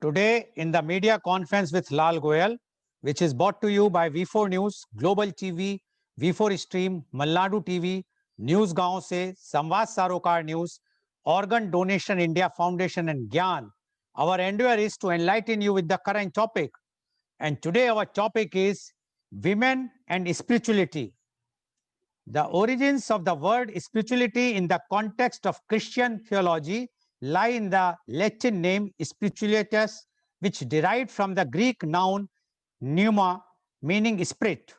Today, in the media conference with Lal Goel, which is brought to you by V4 News, Global TV, V4 Stream, Malnadu TV, News Gaon Se, Samvad Sarokar News, Organ Donation India Foundation and Gyan. Our endeavor is to enlighten you with the current topic. And today our topic is women and spirituality. The origins of the word spirituality in the context of Christian theology lie in the Latin name spiritualitas, which derived from the Greek noun pneuma, meaning spirit.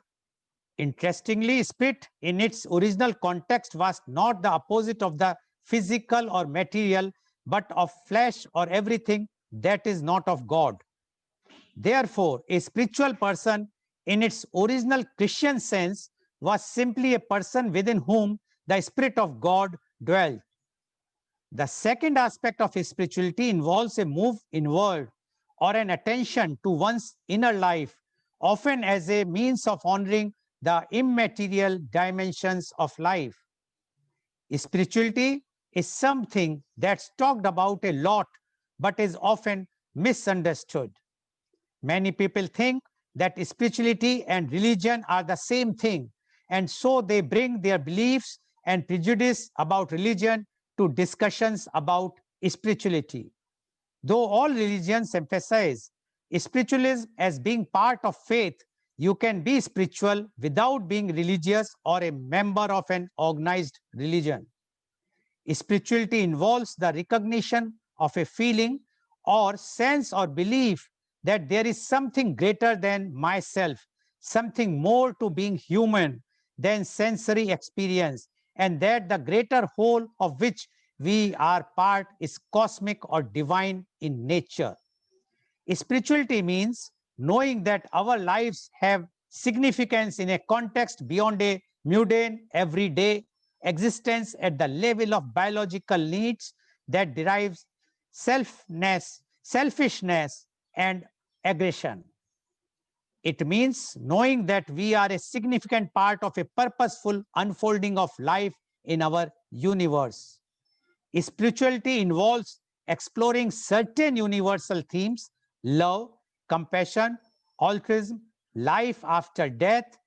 Interestingly, spirit in its original context was not the opposite of the physical or material, but of flesh or everything that is not of God. Therefore, a spiritual person in its original Christian sense was simply a person within whom the Spirit of God dwelt. The second aspect of spirituality involves a move inward or an attention to one's inner life, often as a means of honoring the immaterial dimensions of life. Spirituality is something that's talked about a lot, but is often misunderstood. Many people think that spirituality and religion are the same thing, and so they bring their beliefs and prejudice about religion to discussions about spirituality. Though all religions emphasize spiritualism as being part of faith, you can be spiritual without being religious or a member of an organized religion. Spirituality involves the recognition of a feeling or sense or belief that there is something greater than myself, something more to being human than sensory experience, and that the greater whole of which we are part is cosmic or divine in nature. Spirituality means knowing that our lives have significance in a context beyond a mundane, everyday existence at the level of biological needs that derives selfishness, and aggression. It means knowing that we are a significant part of a purposeful unfolding of life in our universe. Spirituality involves exploring certain universal themes: love, compassion, altruism, life after death,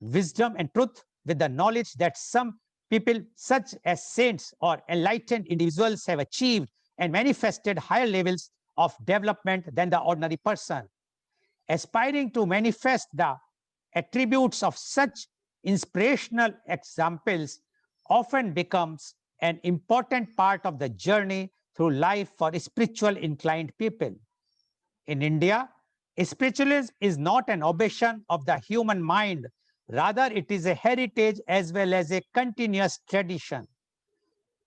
wisdom, and truth, with the knowledge that some people, such as saints or enlightened individuals, have achieved and manifested higher levels of development than the ordinary person. Aspiring to manifest the attributes of such inspirational examples often becomes an important part of the journey through life for spiritual inclined people. In India, spiritualism is not an obsession of the human mind, rather it is a heritage as well as a continuous tradition.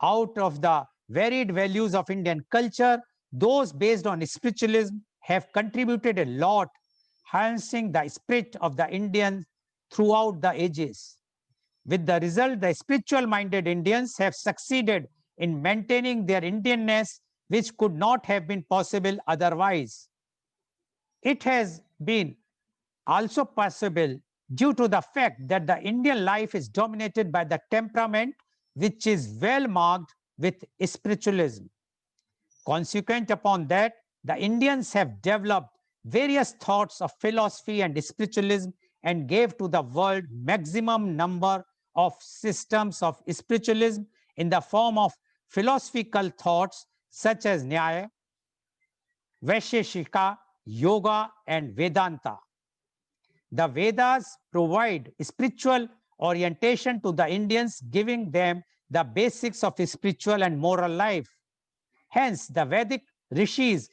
Out of the varied values of Indian culture, those based on spiritualism have contributed a lot, harnessing the spirit of the Indians throughout the ages. With the result, the spiritual-minded Indians have succeeded in maintaining their Indianness, which could not have been possible otherwise. It has been also possible due to the fact that the Indian life is dominated by the temperament which is well marked with spiritualism. Consequent upon that, the Indians have developed various thoughts of philosophy and spiritualism and gave to the world maximum number of systems of spiritualism in the form of philosophical thoughts such as Nyaya, Vaisheshika, Yoga, and Vedanta. The Vedas provide spiritual orientation to the Indians, giving them the basics of spiritual and moral life. Hence, the Vedic rishis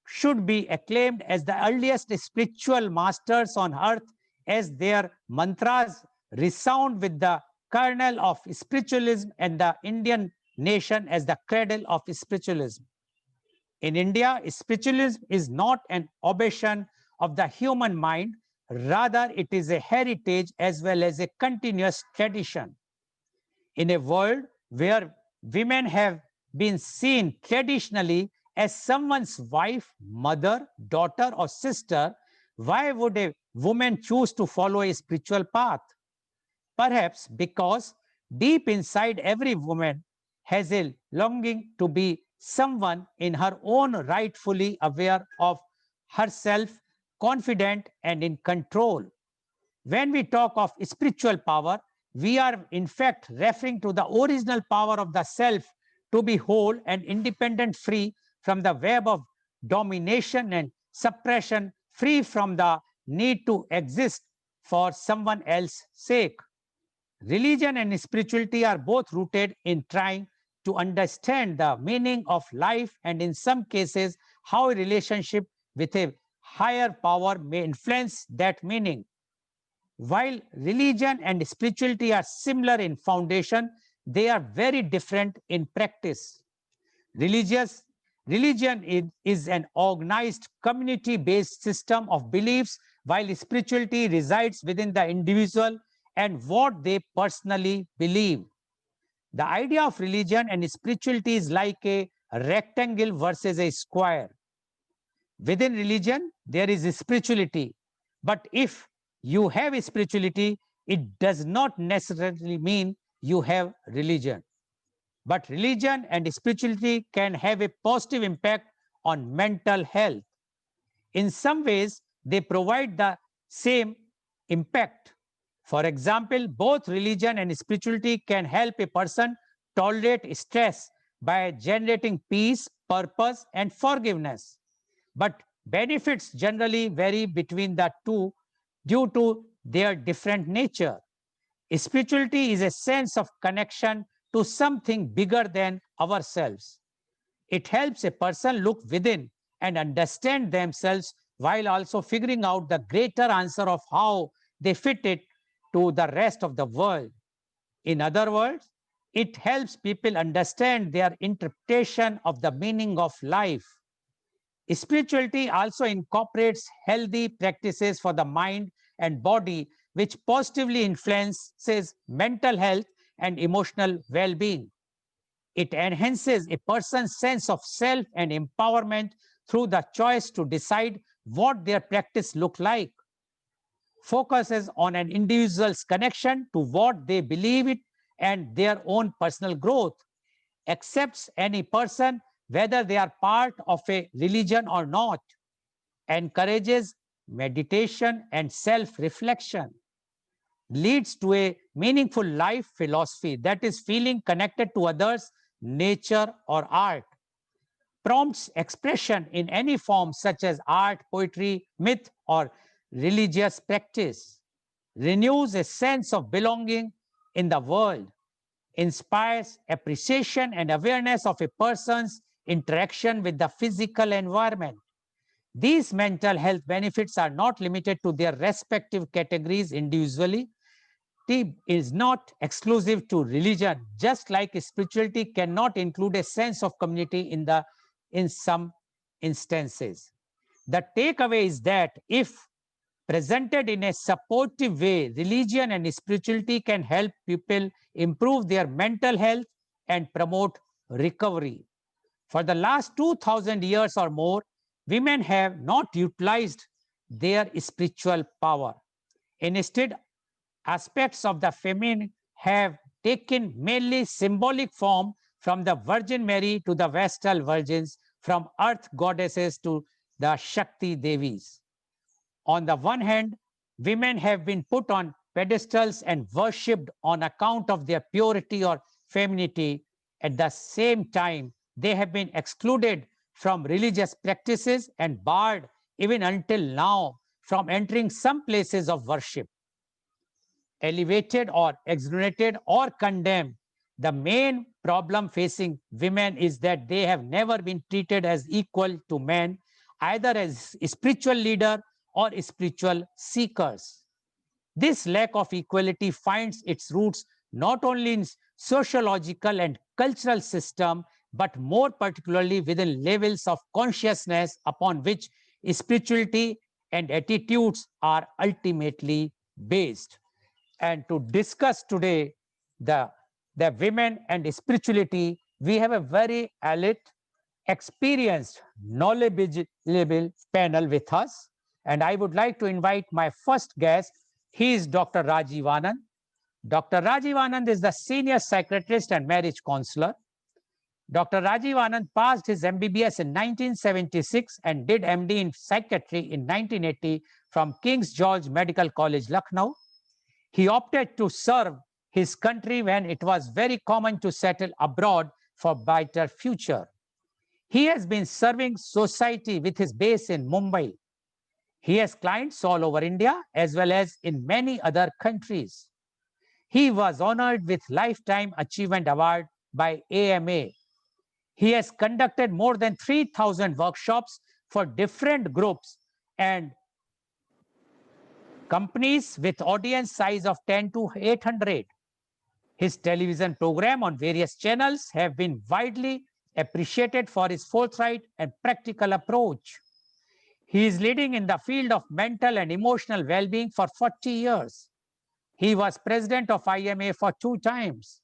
should be acclaimed as the earliest spiritual masters on earth, as their mantras resound with the kernel of spiritualism and the Indian nation as the cradle of spiritualism. In India, spiritualism is not an obsession of the human mind, rather it is a heritage as well as a continuous tradition. In a world where women have been seen traditionally as someone's wife, mother, daughter, or sister, why would a woman choose to follow a spiritual path? Perhaps because deep inside every woman has a longing to be someone in her own right fully aware of herself, confident and in control. When we talk of spiritual power, we are in fact referring to the original power of the self to be whole and independent, free from the web of domination and suppression, free from the need to exist for someone else's sake. Religion and spirituality are both rooted in trying to understand the meaning of life and, in some cases, how a relationship with a higher power may influence that meaning. While religion and spirituality are similar in foundation, they are very different in practice. Religious religion is an organized community-based system of beliefs, while spirituality resides within the individual and what they personally believe. The idea of religion and spirituality is like a rectangle versus a square. Within religion, there is spirituality. But if you have spirituality, it does not necessarily mean you have religion. But religion and spirituality can have a positive impact on mental health. In some ways, they provide the same impact. For example, both religion and spirituality can help a person tolerate stress by generating peace, purpose, and forgiveness. But benefits generally vary between the two due to their different nature. Spirituality is a sense of connection to something bigger than ourselves. It helps a person look within and understand themselves while also figuring out the greater answer of how they fit it to the rest of the world. In other words, it helps people understand their interpretation of the meaning of life. Spirituality also incorporates healthy practices for the mind and body, which positively influences mental health and emotional well being. It enhances a person's sense of self and empowerment through the choice to decide what their practice look like, focuses on an individual's connection to what they believe it and their own personal growth, accepts any person whether they are part of a religion or not, encourages meditation and self-reflection, leads to a meaningful life philosophy, that is feeling connected to others, nature or art, prompts expression in any form such as art, poetry, myth or religious practice, renews a sense of belonging in the world, inspires appreciation and awareness of a person's interaction with the physical environment. These mental health benefits are not limited to their respective categories individually. It is not exclusive to religion, just like spirituality cannot include a sense of community in some instances. The takeaway is that if presented in a supportive way, religion and spirituality can help people improve their mental health and promote recovery. For the last 2000 years or more, women have not utilized their spiritual power. Instead, aspects of the feminine have taken mainly symbolic form, from the Virgin Mary to the Vestal Virgins, from earth goddesses to the Shakti Devis. On the one hand, women have been put on pedestals and worshipped on account of their purity or femininity. At the same time, they have been excluded from religious practices and barred, even until now, from entering some places of worship. Elevated or exonerated or condemned, the main problem facing women is that they have never been treated as equal to men, either as spiritual leader or spiritual seekers. This lack of equality finds its roots not only in sociological and cultural system, but more particularly within levels of consciousness upon which spirituality and attitudes are ultimately based. And to discuss today the, the women and spirituality, we have a very elite, experienced, knowledgeable panel with us. And I would like to invite my first guest. He is Dr. Rajiv Anand. Dr. Rajiv Anand is the senior psychiatrist and marriage counselor. Dr. Rajiv Anand passed his MBBS in 1976 and did MD in psychiatry in 1980 from King's George Medical College, Lucknow. He opted to serve his country when it was very common to settle abroad for brighter future. He has been serving society with his base in Mumbai. He has clients all over India as well as in many other countries. He was honored with Lifetime Achievement Award by AMA. He has conducted more than 3,000 workshops for different groups and companies with audience size of 10 to 800. His television program on various channels have been widely appreciated for his forthright and practical approach. He is leading in the field of mental and emotional well-being for 40 years. He was president of IMA for 2 times.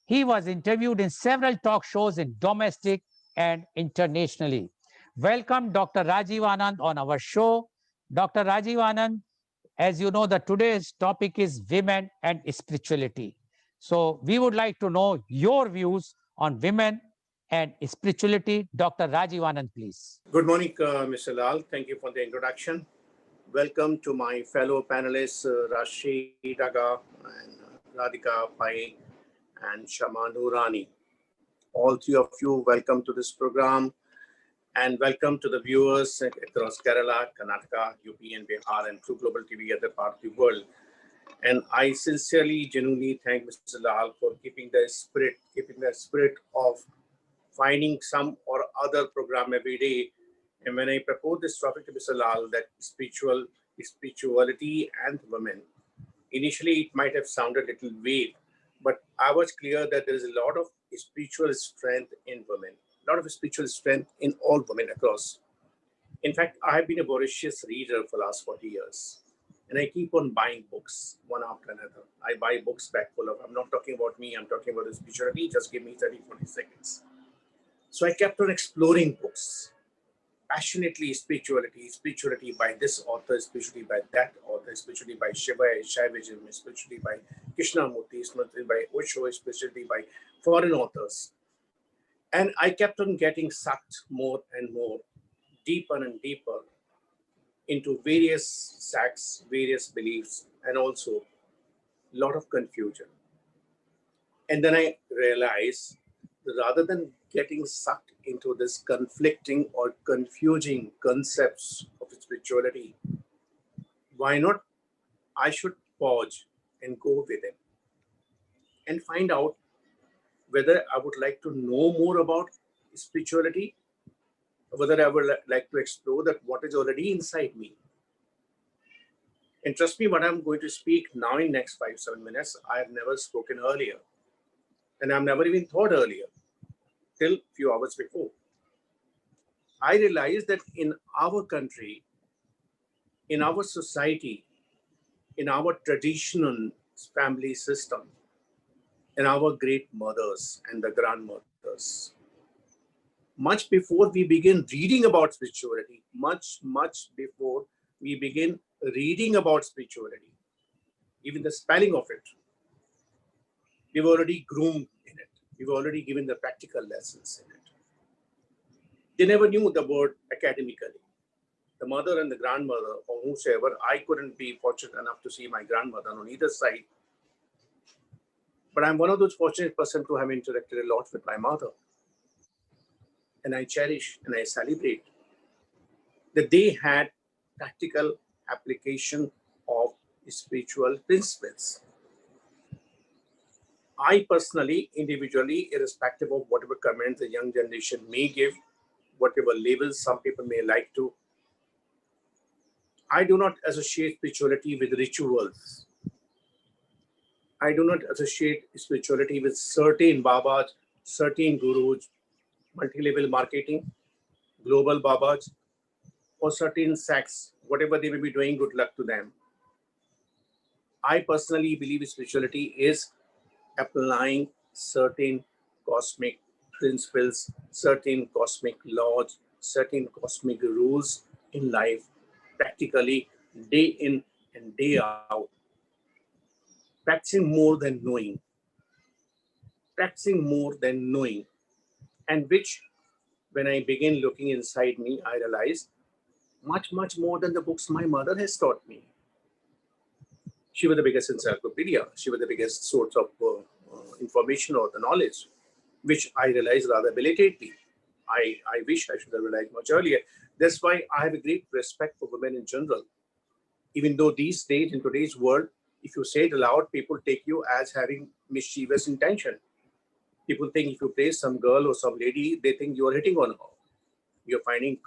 He was interviewed in several talk shows in domestic and internationally. Welcome, Dr. Rajiv Anand, on our show. Dr. Rajiv Anand, as you know, today's topic is women and spirituality. So we would like to know your views on women and spirituality. Dr. Rajiv Anand, please. Good morning, Mr. Lal. Thank you for the introduction. Welcome to my fellow panelists, Rashi Daga and Radhika Pai and Shama Noorani. All three of you, welcome to this program and welcome to the viewers across Kerala, Karnataka, UP and Bihar and through Global TV other part of the world. And I sincerely, genuinely thank Mr. Lal for keeping the spirit of finding some or other program every day. And when I proposed this topic to Mr. Lal, that spirituality and women, initially it might have sounded a little vague, but I was clear that there is a lot of spiritual strength in women, a lot of spiritual strength in all women across. In fact, I have been a voracious reader for the last 40 years. And I keep on buying books one after another. I buy books back full of, I'm not talking about me, I'm talking about the spirituality. Just give me 30, 40 seconds. So I kept on exploring books, passionately spirituality by this author, spirituality by that author, spirituality by Shaivism, spirituality by Krishnamurti, spirituality by Osho, spirituality by foreign authors. And I kept on getting sucked more and more, deeper and deeper into various sects, various beliefs, and also a lot of confusion. And then I realized that rather than getting sucked into this conflicting or confusing concepts of spirituality, why not I should pause and go with it and find out whether I would like to know more about spirituality, whether I would like to explore that what is already inside me. And trust me, what I'm going to speak now in next 5-7 minutes, I have never spoken earlier. And I've never even thought earlier, till a few hours before. I realized that in our country, in our society, in our traditional family system, in our great mothers and the grandmothers, much before we begin reading about spirituality, much before we begin reading about spirituality, even the spelling of it, we've already groomed in it. We've already given the practical lessons in it. They never knew the word academically. The mother and the grandmother, or whosoever, I couldn't be fortunate enough to see my grandmother on either side. But I'm one of those fortunate persons to have interacted a lot with my mother. And I cherish and I celebrate that they had practical application of spiritual principles. I personally, individually, irrespective of whatever comments the young generation may give, whatever labels some people may like to, I do not associate spirituality with rituals. I do not associate spirituality with certain Babas, certain Gurus, multi-level marketing, global Babas, or certain sects, whatever they may be doing, good luck to them. I personally believe spirituality is applying certain cosmic principles, certain cosmic laws, certain cosmic rules in life, practically day in and day out. Practicing more than knowing. Practicing more than knowing. and which, when I began looking inside me, I realized much, much more than the books my mother has taught me. She was the biggest encyclopedia. She was the biggest source of information or the knowledge, which I realized rather belatedly. I wish I should have realized much earlier. That's why I have a great respect for women in general. Even though these days, in today's world, if you say it aloud, people take you as having mischievous intention. People think if you praise some girl or some lady, they think you are hitting on her. You're finding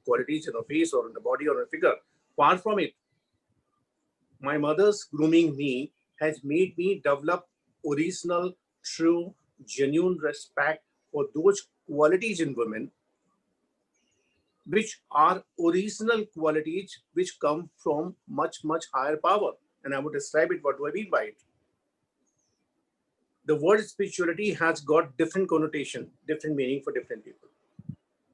qualities in her face or in the body or in her figure. Far from it. My mother's grooming me has made me develop original, true, genuine respect for those qualities in women, which are original qualities which come from much, much higher power. And I would describe it. What do I mean by it? The word spirituality has got different connotation, different meaning for different people.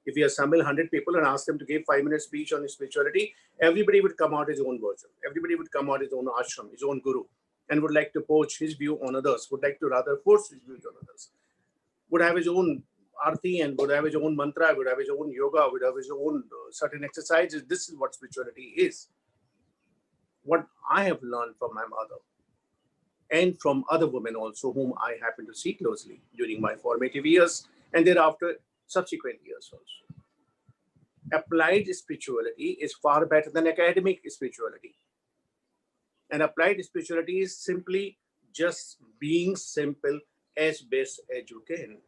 If you assemble 100 people and ask them to give 5-minute speech on spirituality, everybody would come out his own version. Everybody would come out his own ashram, his own guru, and would like to poach his view on others, would like to rather force his views on others, would have his own arti and would have his own mantra, would have his own yoga, would have his own certain exercises. This is what spirituality is. What I have learned from my mother and from other women also, whom I happen to see closely during my formative years and thereafter subsequent years also. Applied spirituality is far better than academic spirituality. And applied spirituality is simply just being simple as best as you can.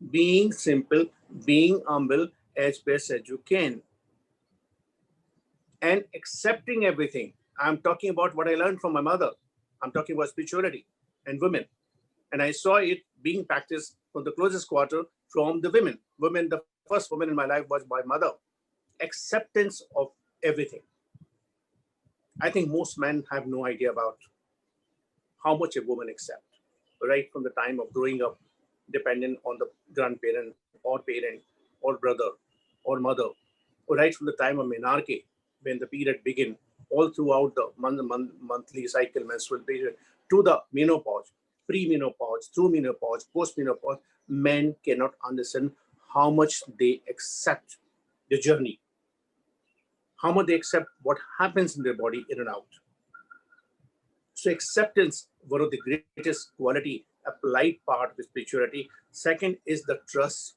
Being simple, being humble as best as you can. And accepting everything. I'm talking about what I learned from my mother. I'm talking about spirituality and women. And I saw it being practiced from the closest quarter from the women. Women, the first woman in my life was my mother. Acceptance of everything. I think most men have no idea about how much a woman accepts, right from the time of growing up, dependent on the grandparent or parent or brother or mother, or right from the time of menarche, when the period begins, all throughout the monthly cycle, menstrual period, to the menopause, pre-menopause, through menopause, post-menopause, men cannot understand how much they accept the journey, how much they accept what happens in their body in and out. So acceptance, one of the greatest quality applied part with spirituality. Second is the trust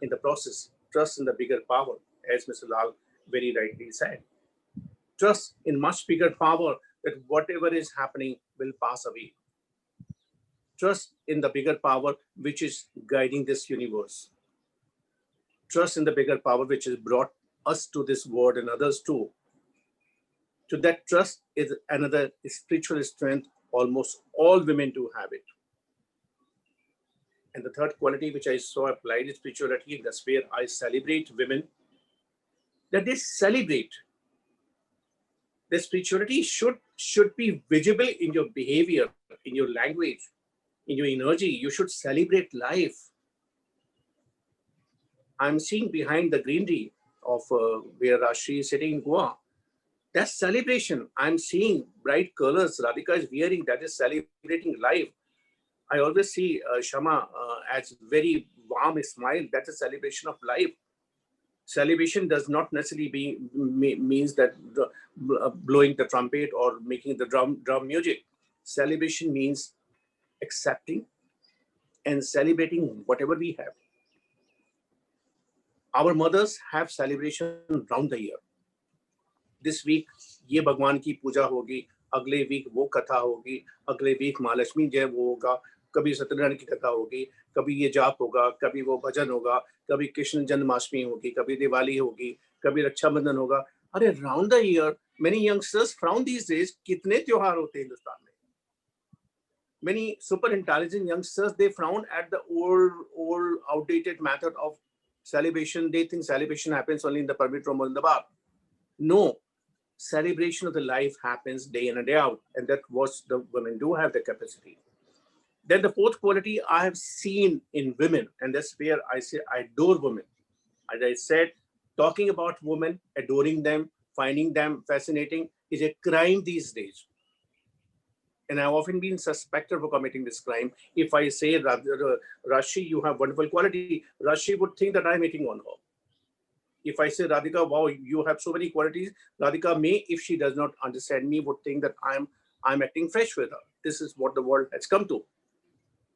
in the process, trust in the bigger power, as Mr. Lal very rightly said. Trust in much bigger power that whatever is happening will pass away. Trust in the bigger power which is guiding this universe. Trust in the bigger power which has brought us to this world and others too. To that trust is another spiritual strength. Almost all women do have it. And the third quality which I saw applied in spirituality, and that's where I celebrate women, that they celebrate. The spirituality should be visible in your behavior, in your language, in your energy. You should celebrate life. I'm seeing behind the greenery of where Rashri is sitting in Goa. That's celebration. I'm seeing bright colors Radhika is wearing. That is celebrating life. I always see Shama as very warm smile. That's a celebration of life. Celebration does not necessarily means that blowing the trumpet or making the drum music. Celebration means accepting and celebrating whatever we have. Our mothers have celebration round the year. This week ये भगवान की पूजा होगी, अगले week वो कथा होगी, अगले week Mahalakshmi जय वो होगा, कभी सत्यनारायण की कथा होगी, कभी ये जाप होगा, कभी वो भजन होगा, कभी कृष्ण जन्माष्टमी होगी, कभी दिवाली होगी, कभी रक्षाबंधन होगा. अरे round the year many youngsters frown these days. कितने त्योहार होते हैं हिंदुस्तान में? Many super intelligent youngsters, they frown at the old outdated method of celebration. They think celebration happens only in the permit room or in the bar. No, celebration of the life happens day in and day out, and that what the women do have the capacity. Then the fourth quality I have seen in women, and that's where I say I adore women. As I said, talking about women, adoring them, finding them fascinating is a crime these days. and I've often been suspected for committing this crime. If I say, Rashi, you have wonderful quality, Rashi would think that I'm hitting on her. If I say, Radhika, wow, you have so many qualities, Radhika may, if she does not understand me, would think that I'm acting fresh with her. This is what the world has come to,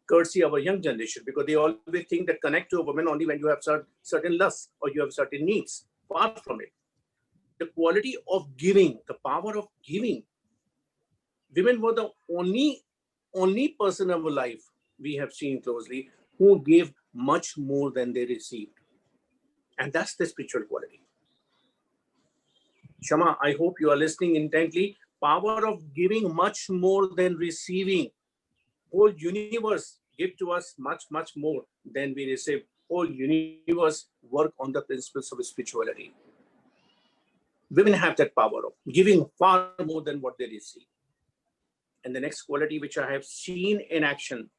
courtesy of our young generation, because they always think that connect to a woman only when you have certain lusts or you have certain needs. Far from it. The quality of giving, the power of giving. Women were the only person in our life we have seen closely who gave much more than they received. And that's the spiritual quality. Shama, I hope you are listening intently. Power of giving much more than receiving. Whole universe give to us much, much more than we receive. Whole universe work on the principles of spirituality. Women have that power of giving far more than what they receive. And the next quality which I have seen in action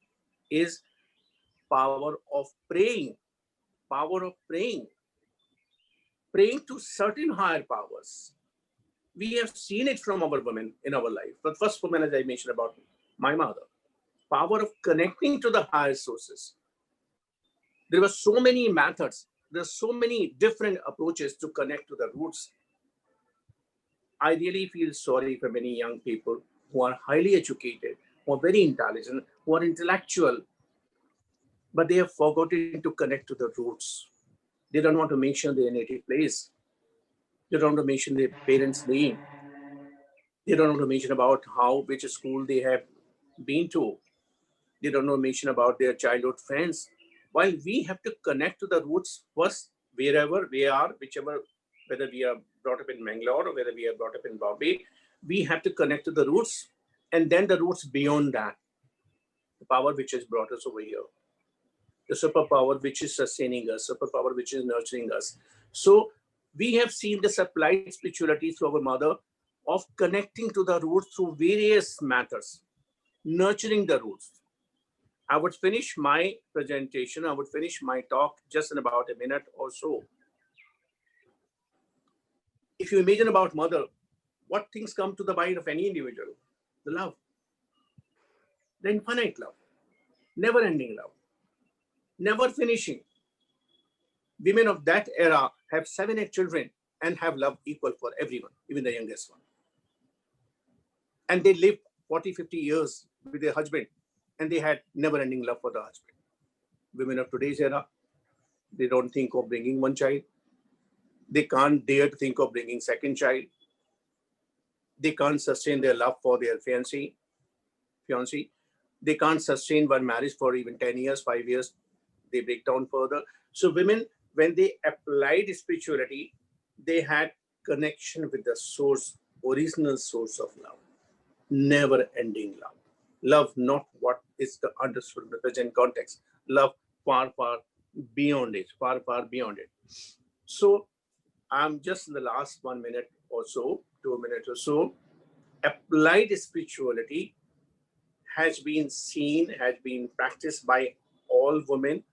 is power of praying. Power of praying. Praying to certain higher powers. We have seen it from our women in our life. The first woman, as I mentioned about my mother, power of connecting to the higher sources. There were so many methods. There are so many different approaches to connect to the roots. I really feel sorry for many young people who are highly educated, who are very intelligent, who are intellectual, but they have forgotten to connect to the roots. They don't want to mention their native place. They don't want to mention their parents' name. They don't want to mention about which school they have been to. They don't know mention about their childhood friends. While we have to connect to the roots first, wherever we are, whichever, whether we are brought up in Bangalore or whether we are brought up in Bombay, we have to connect to the roots, and then the roots beyond that, the power which has brought us over here, the superpower which is sustaining us, superpower which is nurturing us. So we have seen this applied spirituality through our mother of connecting to the roots through various matters, nurturing the roots. I would finish my presentation, I would finish my talk just in about a minute or so. If you imagine about mother, what things come to the mind of any individual? The love, the infinite love, never-ending love, never finishing. Women of that era have 7, 8 children and have love equal for everyone, even the youngest one. And they lived 40, 50 years with their husband, and they had never-ending love for the husband. Women of today's era, they don't think of bringing one child. They can't dare to think of bringing second child. They can't sustain their love for their fiancé. They can't sustain one marriage for even 10 years, 5 years. They break down further. So women, when they applied spirituality, they had connection with the source, original source of love, never-ending love. Love not what is understood in the present context. Love far, far beyond it, far, far beyond it. So I'm just in the last 1 minute or so, 2 minutes or so. Applied spirituality has been seen, has been practiced by all women.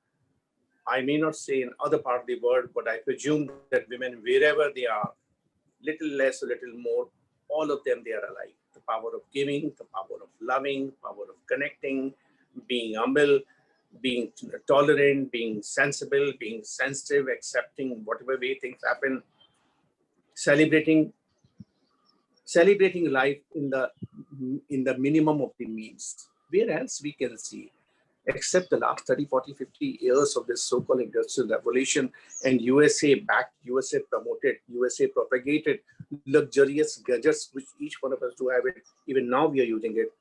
I may not say in other part of the world, but I presume that women, wherever they are, little less, a little more, all of them, they are alike. The power of giving, the power of loving, power of connecting, being humble, being tolerant, being sensible, being sensitive, accepting whatever way things happen, celebrating life in the minimum of the means. Where else we can see, except the last 30, 40, 50 years of this so-called industrial revolution, and USA backed, USA promoted, USA propagated luxurious gadgets, which each one of us do have it. Even now we are using it.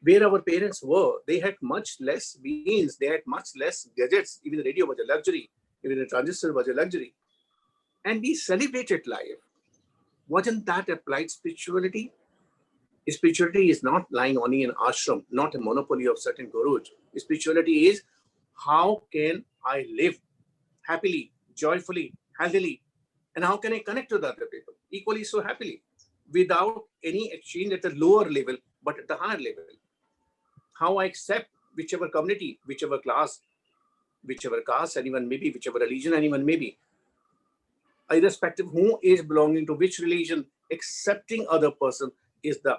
Where our parents were, they had much less means, they had much less gadgets. Even the radio was a luxury, even the transistor was a luxury. And we celebrated life. Wasn't that applied spirituality? Spirituality is not lying only in ashram, not a monopoly of certain gurus. Spirituality is how can I live happily, joyfully, healthily, and how can I connect with other people equally so happily without any exchange at the lower level, but at the higher level. How I accept whichever community, whichever class, whichever caste anyone may be, whichever religion anyone may be, irrespective who is belonging to which religion, accepting other person is the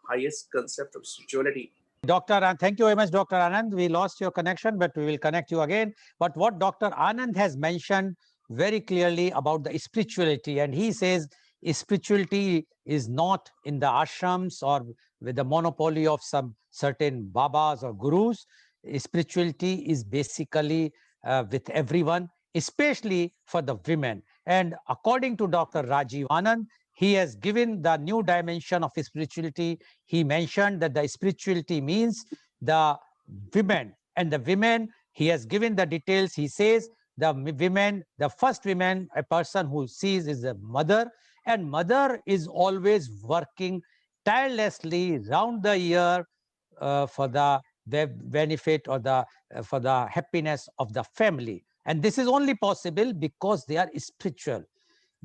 highest concept of spirituality. Dr. Anand, thank you very much, Dr. Anand. We lost your connection, but we will connect you again. But what Dr. Anand has mentioned very clearly about the spirituality, and he says spirituality is not in the ashrams or with the monopoly of some certain babas or gurus. Spirituality is basically with everyone, especially for the women. And according to Dr. Rajiv Anand, he has given the new dimension of spirituality. He mentioned that the spirituality means the women, and the women, he has given the details. He says the women, the first women a person who sees is a mother, and mother is always working tirelessly round the year for the benefit or the for the happiness of the family. And this is only possible because they are spiritual.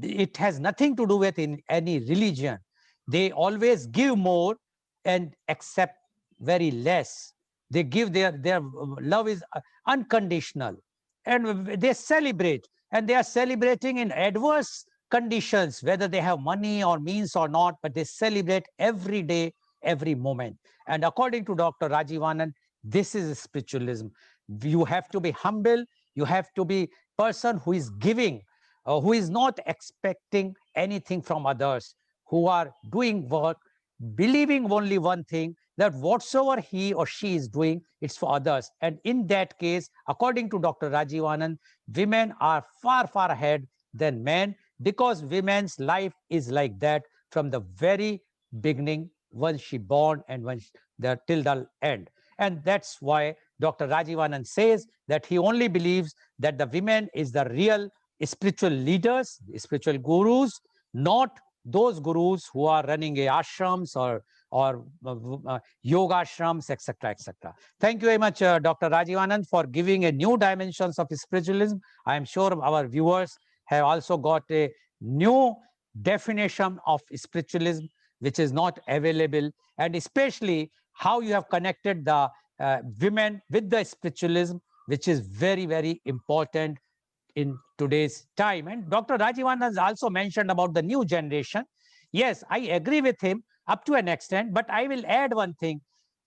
It has nothing to do with in any religion. They always give more and accept very less. They give their love is unconditional, and they celebrate, and they are celebrating in adverse conditions, whether they have money or means or not, but they celebrate every day, every moment. And according to Dr. Rajiv Anand, this is spiritualism. You have to be humble, you have to be person who is giving, who is not expecting anything from others, who are doing work, believing only one thing, that whatsoever he or she is doing, it's for others. And in that case, according to Dr. Rajiv Anand, women are far, far ahead than men, because women's life is like that from the very beginning, once she born and when till the end. And that's why Dr. Rajiv Anand says that he only believes that the women is the real spiritual leaders, spiritual gurus, not those gurus who are running a ashrams or yoga ashrams, etc., etc. Thank you very much, Dr. Rajiv Anand, for giving a new dimensions of spiritualism. I am sure our viewers have also got a new definition of spiritualism, which is not available, and especially how you have connected the women with the spiritualism, which is very, very important in today's time. And Dr. Rajivan has also mentioned about the new generation. Yes, I agree with him up to an extent, but I will add one thing.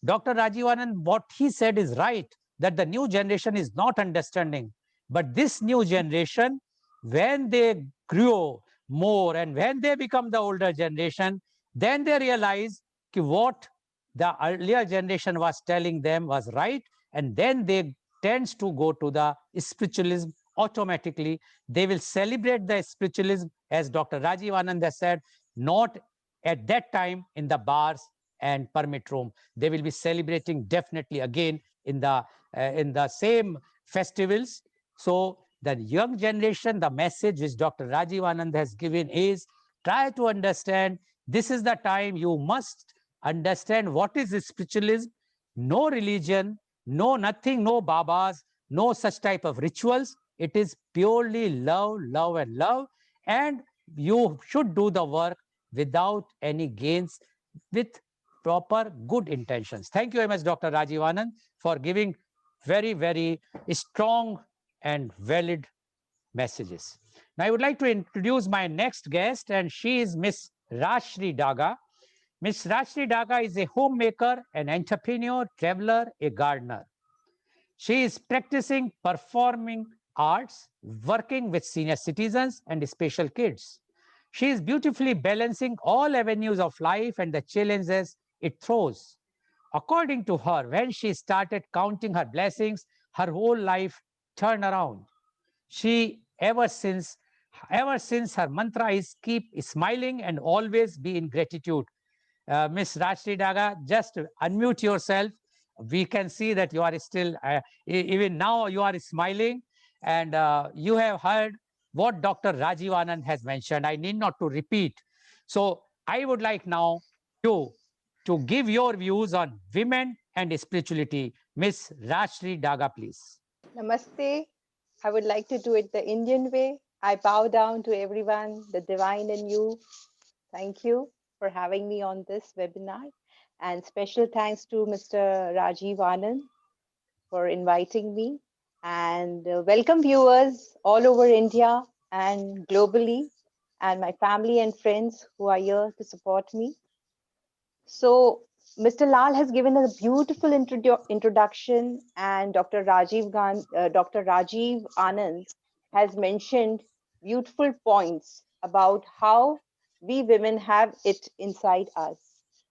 Dr. Rajivanan, what he said is right, that the new generation is not understanding. But this new generation, when they grow more and when they become the older generation, then they realize what the earlier generation was telling them was right, and then they tends to go to the spiritualism automatically. They will celebrate the spiritualism, as Dr. Rajiv Anand has said, not at that time in the bars and permit room. They will be celebrating definitely again in the same festivals. So the young generation, the message which Dr. Rajiv Anand has given is, try to understand, this is the time you must understand what is spiritualism. No religion, no nothing, no babas, no such type of rituals. It is purely love, love, and love. And you should do the work without any gains, with proper good intentions. Thank you very much, Dr. Rajiv Anand, for giving very, very strong and valid messages. Now, I would like to introduce my next guest, and she is Miss Rashri Daga. Miss Rashri Daga is a homemaker, an entrepreneur, traveler, a gardener. She is practicing performing arts, working with senior citizens and special kids. She is beautifully balancing all avenues of life and the challenges it throws. According to her, when she started counting her blessings, her whole life turned around. She ever since her mantra is keep smiling and always be in gratitude. Miss Rashri Daga, just unmute yourself. We can see that you are still, even now you are smiling, and you have heard what Dr. Rajiv Anand has mentioned. I need not to repeat. So I would like now you to give your views on women and spirituality. Miss Rashri Daga, please. Namaste. I would like to do it the Indian way. I bow down to everyone, the divine in you. Thank you for having me on this webinar. And special thanks to Mr. Rajiv Anand for inviting me. And welcome viewers all over India and globally, and my family and friends who are here to support me. So, Mr. Lal has given a beautiful introduction, and Dr. Rajiv Anand has mentioned beautiful points about how we women have it inside us.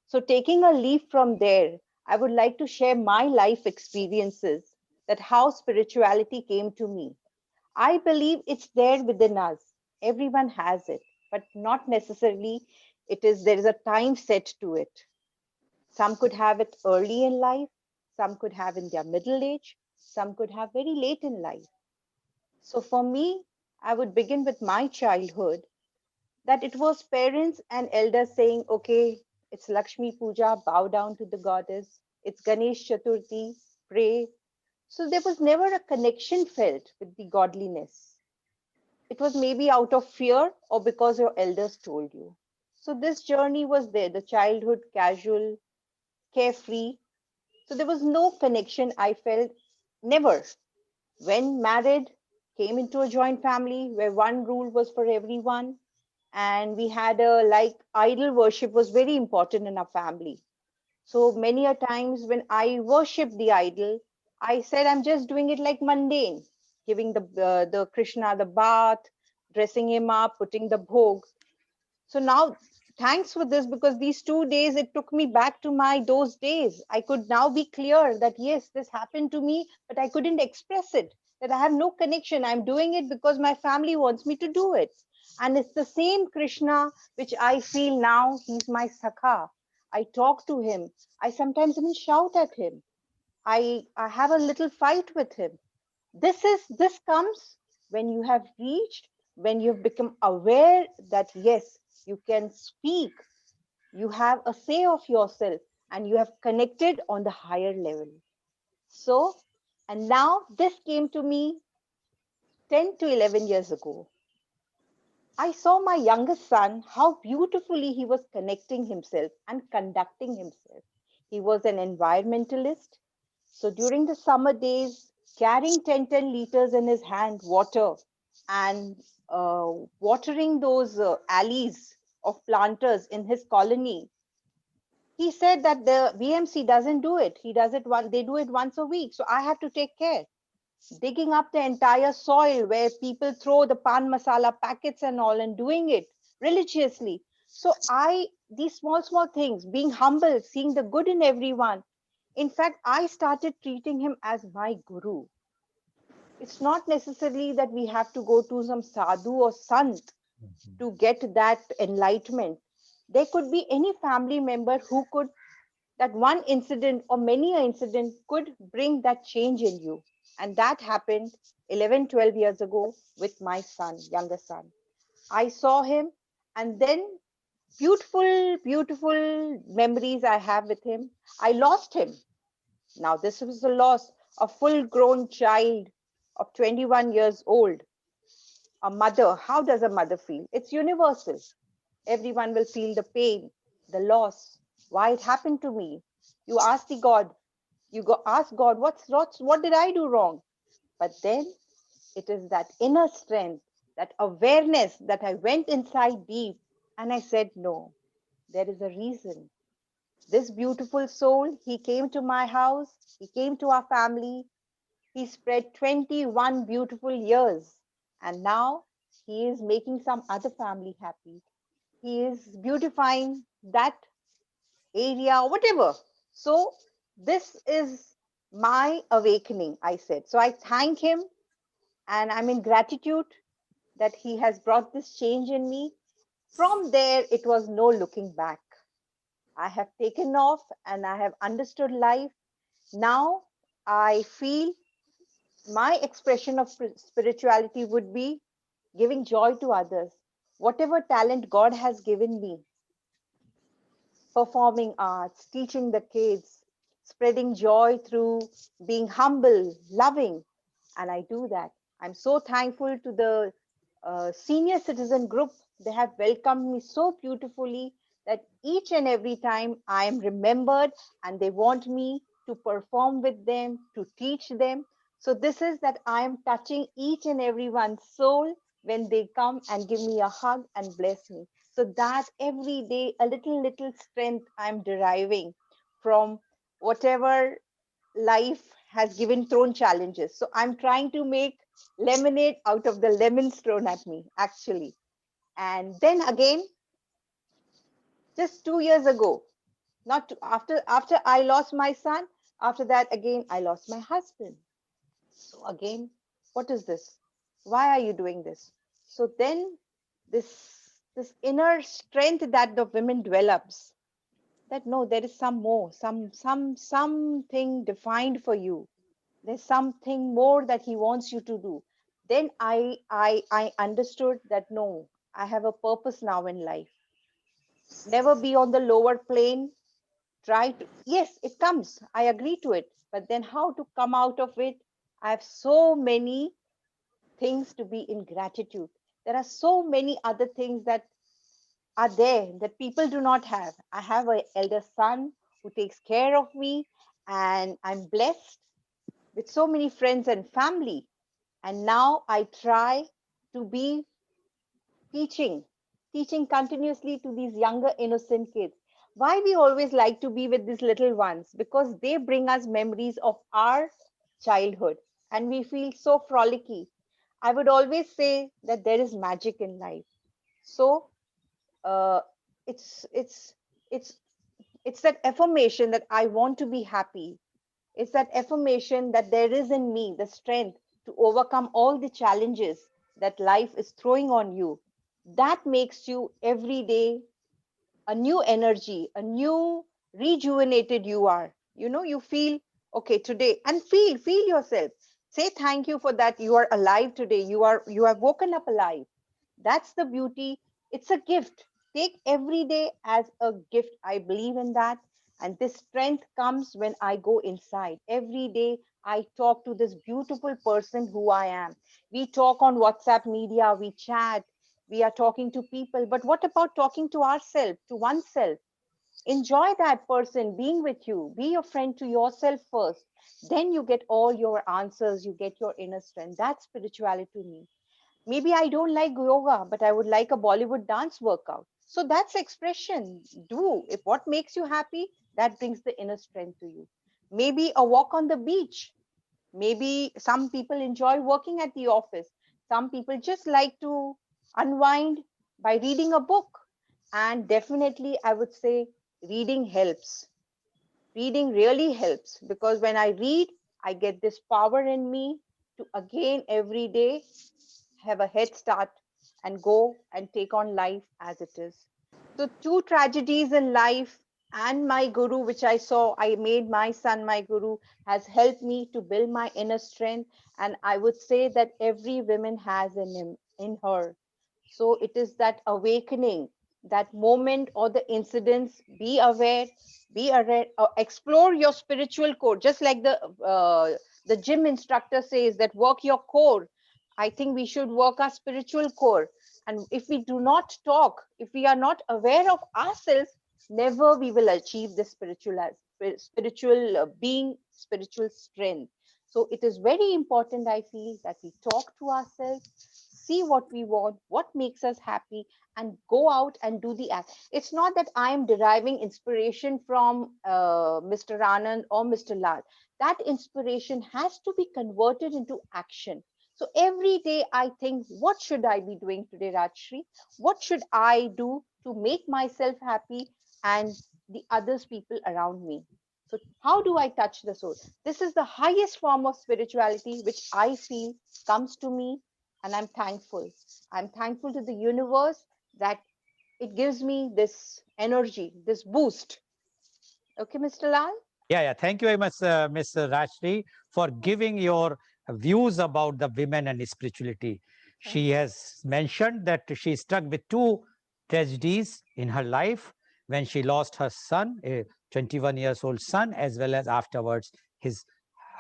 So, taking a leaf from there, I would like to share my life experiences, that how spirituality came to me. I believe it's there within us. Everyone has it, but not necessarily it is there is a time set to it. Some could have it early in life, some could have in their middle age, some could have very late in life. So for me, I would begin with my childhood, that it was parents and elders saying, okay, it's Lakshmi Puja, bow down to the goddess. It's Ganesh Chaturthi, pray. So there was never a connection felt with the godliness. It was maybe out of fear or because your elders told you. So this journey was there, the childhood casual, carefree. So there was no connection, I felt, never. When married, came into a joint family where one rule was for everyone. And we had a like idol worship was very important in our family. So many a times when I worshiped the idol, I said I'm just doing it like mundane, giving the Krishna the bath, dressing him up, putting the bhog. So now, thanks for this, because these 2 days it took me back to my those days. I could now be clear that yes, this happened to me, but I couldn't express it. That I have no connection. I'm doing it because my family wants me to do it. And it's the same Krishna which I feel now. He's my sakha. I talk to him. I sometimes even shout at him. I have a little fight with him. This comes when you have reached, when you've become aware that yes, you can speak, you have a say of yourself, and you have connected on the higher level. So, and now this came to me 10 to 11 years ago. I saw my youngest son, how beautifully he was connecting himself and conducting himself. He was an environmentalist. So during the summer days, carrying 10 liters in his hand, water, and watering those alleys of planters in his colony, he said that the VMC doesn't do it. He does it one, they do it once a week. So I have to take care, digging up the entire soil where people throw the pan masala packets and all, and doing it religiously. So these small things, being humble, seeing the good in everyone. In fact, I started treating him as my guru. It's not necessarily that we have to go to some sadhu or sant to get that enlightenment. There could be any family member who could, that one incident or many incident could bring that change in you. And that happened 11, 12 years ago with my son, younger son. I saw him, and then beautiful memories I have with him. I lost him. Now, this was the loss, a full grown child of 21 years old. A mother, how does a mother feel? It's universal. Everyone will feel the pain, the loss, why it happened to me. You ask the God, you go ask God, what did I do wrong? But then it is that inner strength, that awareness that I went inside deep and I said, no, there is a reason. This beautiful soul, he came to my house, he came to our family, he spread 21 beautiful years, and now he is making some other family happy. He is beautifying that area or whatever. So, this is my awakening, I said. So, I thank him, and I'm in gratitude that he has brought this change in me. From there, it was no looking back. I have taken off and I have understood life. Now, I feel my expression of spirituality would be giving joy to others. Whatever talent God has given me, performing arts, teaching the kids, spreading joy through being humble, loving, and I do that. I'm so thankful to the senior citizen group. They have welcomed me so beautifully that each and every time I am remembered, and they want me to perform with them, to teach them. So this is that I am touching each and everyone's soul when they come and give me a hug and bless me. So that every day, a little strength I'm deriving from whatever life has given thrown challenges. So I'm trying to make lemonade out of the lemons thrown at me, actually. And then again, just 2 years ago, not to, after I lost my son, after that again I lost my husband. So again, what is this? Why are you doing this? So then this inner strength that the women develops, that no, there is some more, something defined for you. There's something more that he wants you to do. Then I understood that no, I have a purpose now in life. Never be on the lower plane. Try to, yes, it comes, I agree to it, but then how to come out of it? I have so many things to be in gratitude. There are so many other things that are there that people do not have. I have an elder son who takes care of me, and I'm blessed with so many friends and family. And now I try to be teaching, teaching continuously to these younger, innocent kids. Why we always like to be with these little ones? Because they bring us memories of our childhood and we feel so frolicky. I would always say that there is magic in life. So uh, it's it's it's it's that affirmation that I want to be happy. It's that affirmation that there is in me the strength to overcome all the challenges that life is throwing on you. That makes you every day a new energy, a new rejuvenated you are. You know, you feel okay today, and feel yourself. Say thank you for that. You are alive today. You have woken up alive. That's the beauty. It's a gift. Take every day as a gift. I believe in that. And this strength comes when I go inside. Every day I talk to this beautiful person who I am. We talk on WhatsApp media, we chat, we are talking to people. But what about talking to ourselves, to oneself? Enjoy that person being with you. Be your friend to yourself first. Then you get all your answers, you get your inner strength. That's spirituality to me. Maybe I don't like yoga, but I would like a Bollywood dance workout. So that's expression. Do if what makes you happy, that brings the inner strength to you. Maybe a walk on the beach. Maybe some people enjoy working at the office. Some people just like to unwind by reading a book. And definitely, I would say reading helps. Reading really helps because when I read, I get this power in me to again every day have a head start and go and take on life as it is. So, two tragedies in life and my guru, which I saw, I made my son my guru, has helped me to build my inner strength. And I would say that every woman has in him, in her. So, it is that awakening, that moment or the incidents. Be aware, explore your spiritual core, just like the gym instructor says that work your core. I think we should work our spiritual core. And if we do not talk, if we are not aware of ourselves, never we will achieve the spiritual being, spiritual strength. So it is very important, I feel, that we talk to ourselves, see what we want, what makes us happy, and go out and do the act. It's not that I am deriving inspiration from Mr. Anand or Mr. Lal. That inspiration has to be converted into action. So every day I think, what should I be doing today, Rajshri? What should I do to make myself happy and the others people around me? So how do I touch the soul? This is the highest form of spirituality, which I feel comes to me, and I'm thankful. I'm thankful to the universe that it gives me this energy, this boost. Okay, Mr. Lal? Yeah. Thank you very much, Ms. Rashri, for giving your views about the women and spirituality. Thank She has mentioned that she struck with two tragedies in her life when she lost her son, a 21 years old son, as well as afterwards his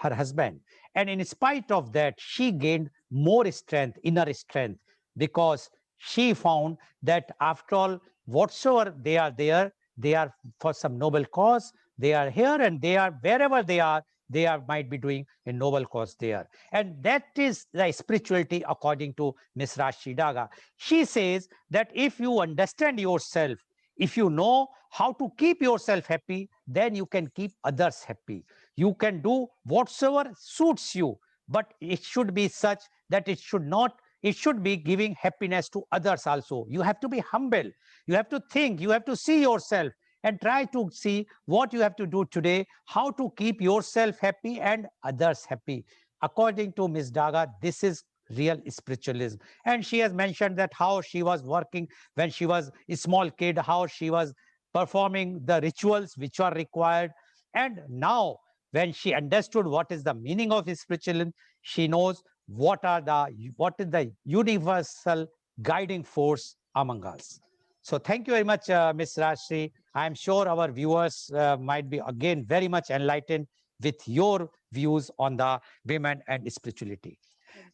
her husband. And in spite of that, she gained more strength, inner strength, because she found that after all, whatsoever they are there, they are for some noble cause. They are here and they are wherever they are, they are might be doing a noble cause there. And that is the spirituality according to Miss Rashmi Daga. She says that if you understand yourself, if you know how to keep yourself happy, then you can keep others happy. You can do whatsoever suits you, but it should be such that it should be giving happiness to others also. You have to be humble. You have to think, you have to see yourself and try to see what you have to do today, how to keep yourself happy and others happy. According to Ms. Daga, this is real spiritualism. And she has mentioned that how she was working when she was a small kid, how she was performing the rituals which are required. And now, when she understood what is the meaning of spiritualism, she knows what is the universal guiding force among us. So thank you very much, Ms. Rashri. I am sure our viewers might be again very much enlightened with your views on the women and spirituality.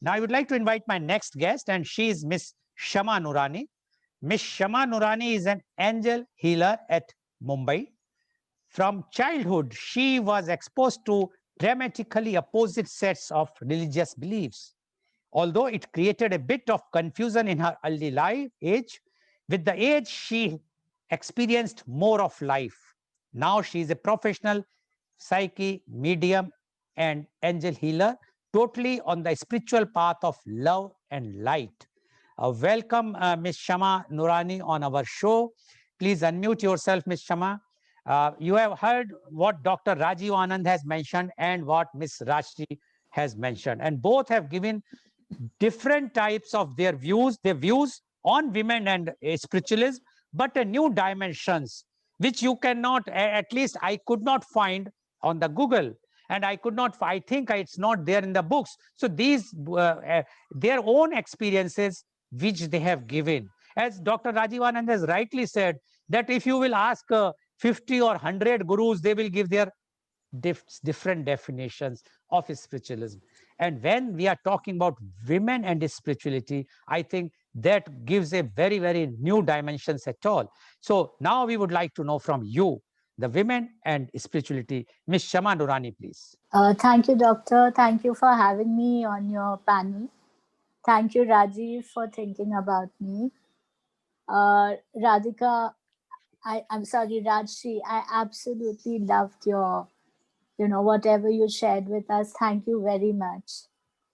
Now I would like to invite my next guest, and she is Miss Shama Nurani. Miss Shama Nurani is an angel healer at Mumbai. From childhood, she was exposed to dramatically opposite sets of religious beliefs. Although it created a bit of confusion in her early life age, with the age she experienced more of life. Now she is a professional psyche, medium, and angel healer, totally on the spiritual path of love and light. Welcome, Ms. Shama Nurani, on our show. Please unmute yourself, Ms. Shama. You have heard what Dr. Rajiv Anand has mentioned and what Ms. Rashri has mentioned, and both have given different types of their views on women and spiritualism, but a new dimensions which you cannot, at least I could not find on the Google, and I could not, I think it's not there in the books. So these, their own experiences which they have given. As Dr. Rajiv Anand has rightly said, that if you will ask 50 or 100 gurus, they will give their different definitions of spiritualism. And when we are talking about women and spirituality, I think that gives a very, very new dimensions at all. So now we would like to know from you, the women and spirituality. Miss Shama Nurani, please. Thank you, Doctor. Thank you for having me on your panel. Thank you, Rajiv, for thinking about me. Radhika, I'm sorry, Rajshri, I absolutely loved your, whatever you shared with us. Thank you very much.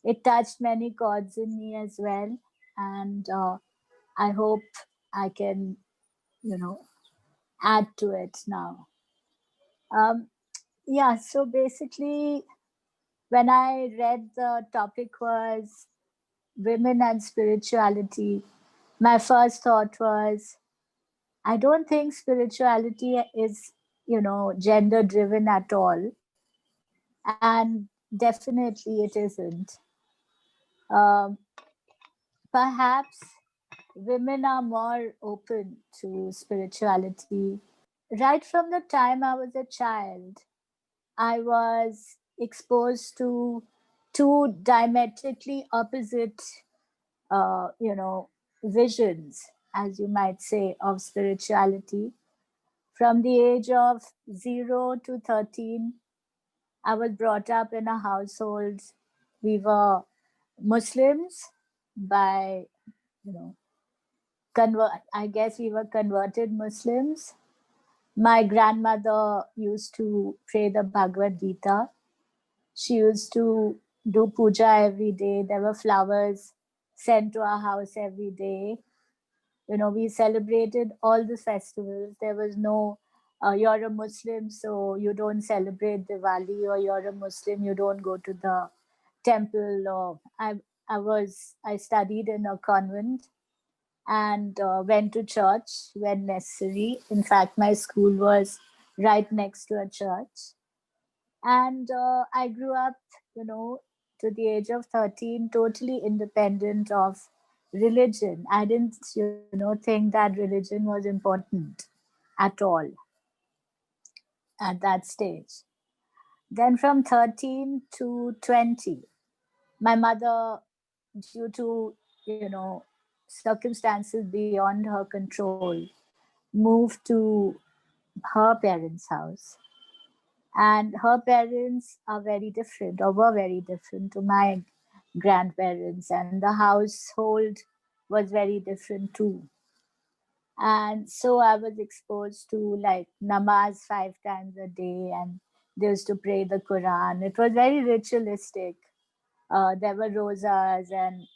It touched many chords in me as well. And I hope I can, you know, add to it now. Um, yeah, so basically, when I read the topic was women and spirituality, my first thought was, I don't think spirituality is, gender driven at all. And definitely it isn't. Um, Perhaps women are more open to spirituality. Right from the time I was a child, I was exposed to two diametrically opposite, visions, as you might say, of spirituality. From the age of 0 to 13, I was brought up in a household. We were Muslims by, you know, I guess we were converted Muslims. My grandmother used to pray the Bhagavad Gita. She used to do puja every day. There were flowers sent to our house every day. We celebrated all the festivals. There was no, you're a Muslim, so you don't celebrate Diwali, or you're a Muslim, you don't go to the temple. Or I studied in a convent and went to church when necessary. In fact, my school was right next to a church. And I grew up, to the age of 13, totally independent of religion. I didn't, think that religion was important at all at that stage. Then from 13 to 20, my mother, due to, circumstances beyond her control, moved to her parents' house. And her parents are very different, or were very different to my grandparents, and the household was very different too. And so I was exposed to like namaz 5 times a day, and they used to pray the Quran. It was very ritualistic. There were rosas, and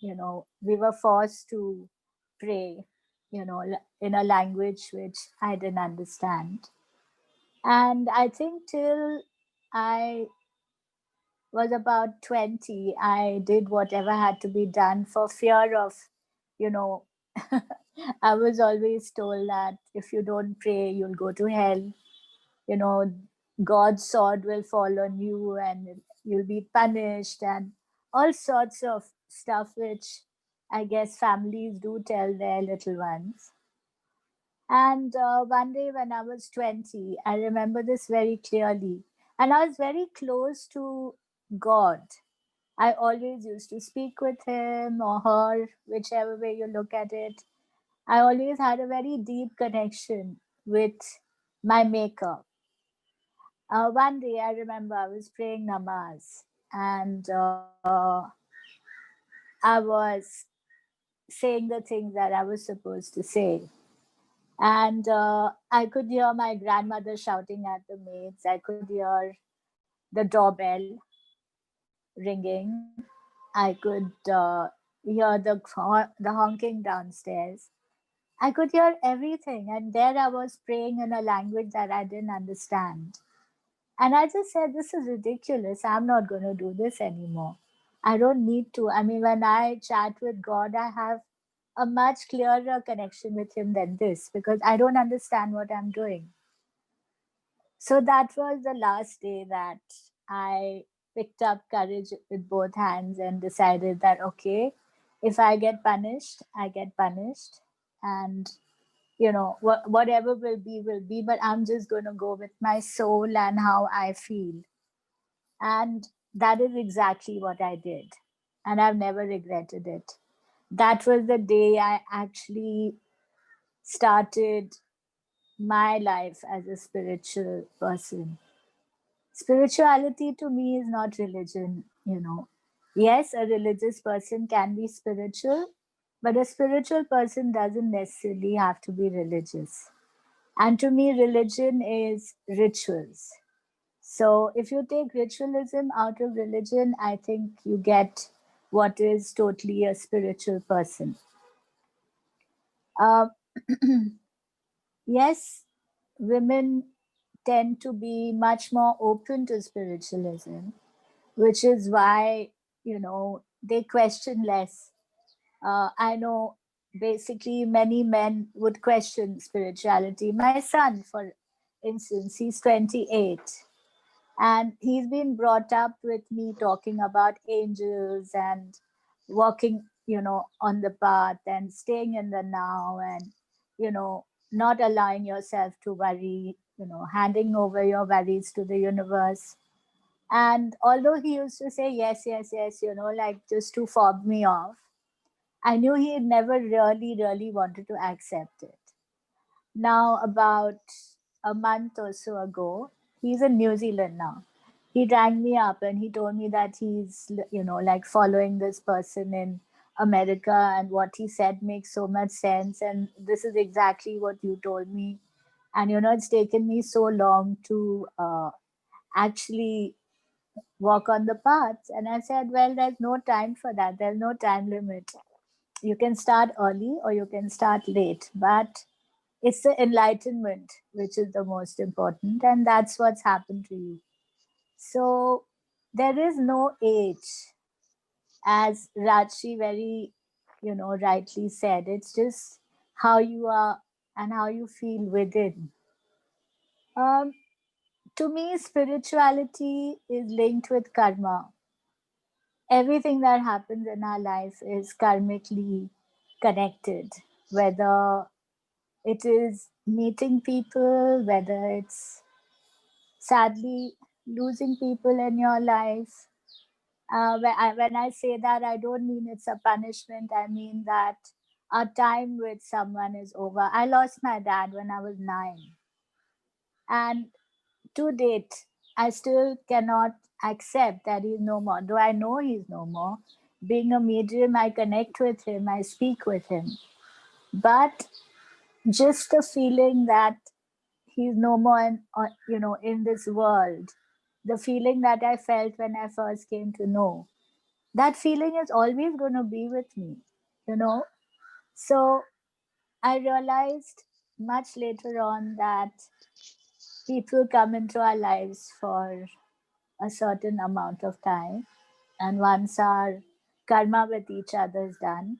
we were forced to pray, in a language which I didn't understand. And I think till I was about 20, I did whatever had to be done for fear of, you know, I was always told that if you don't pray, you'll go to hell. You know, God's sword will fall on you and you'll be punished, and all sorts of stuff which I guess families do tell their little ones. And one day when I was 20, I remember this very clearly. And I was very close to God. I always used to speak with him or her, whichever way you look at it. I always had a very deep connection with my maker. One day I remember I was praying namaz, and I was saying the things that I was supposed to say. And I could hear my grandmother shouting at the maids. I could hear the doorbell ringing. I could hear the honking downstairs. I could hear everything. And there I was praying in a language that I didn't understand. And I just said, this is ridiculous. I'm not going to do this anymore. I don't need to. I mean, when I chat with God, I have a much clearer connection with Him than this, because I don't understand what I'm doing. So that was the last day that I picked up courage with both hands and decided that, okay, if I get punished, I get punished. And, whatever will be, but I'm just going to go with my soul and how I feel. And that is exactly what I did. And I've never regretted it. That was the day I actually started my life as a spiritual person. Spirituality to me is not religion. Yes, a religious person can be spiritual, but a spiritual person doesn't necessarily have to be religious. And to me, religion is rituals. So if you take ritualism out of religion, I think you get what is totally a spiritual person. Uh, yes, women tend to be much more open to spiritualism, which is why, they question less. I know basically many men would question spirituality. My son, for instance, he's 28, and he's been brought up with me talking about angels and walking, on the path and staying in the now, and, not allowing yourself to worry, handing over your worries to the universe. And although he used to say yes, yes, yes, like just to fob me off, I knew he had never really, really wanted to accept it. Now, about a month or so ago, he's in New Zealand now. He rang me up and he told me that he's, like following this person in America, and what he said makes so much sense. And this is exactly what you told me. And, it's taken me so long to actually walk on the path. And I said, well, there's no time for that. There's no time limit. You can start early or you can start late, but it's the enlightenment which is the most important, and that's what's happened to you. So there is no age, as Rajshi very, rightly said. It's just how you are and how you feel within. Um, to me, spirituality is linked with karma. Everything that happens in our life is karmically connected, whether it is meeting people, whether it's sadly losing people in your life. When I say that, I don't mean it's a punishment. I mean that our time with someone is over. I lost my dad when I was 9. And to date, I still cannot accept that he's no more. Though I know he's no more. Being a medium, I connect with him, I speak with him. But just the feeling that he's no more in this world, the feeling that I felt when I first came to know, that feeling is always going to be with me, you know. So I realized much later on that people come into our lives for a certain amount of time, and once our karma with each other is done,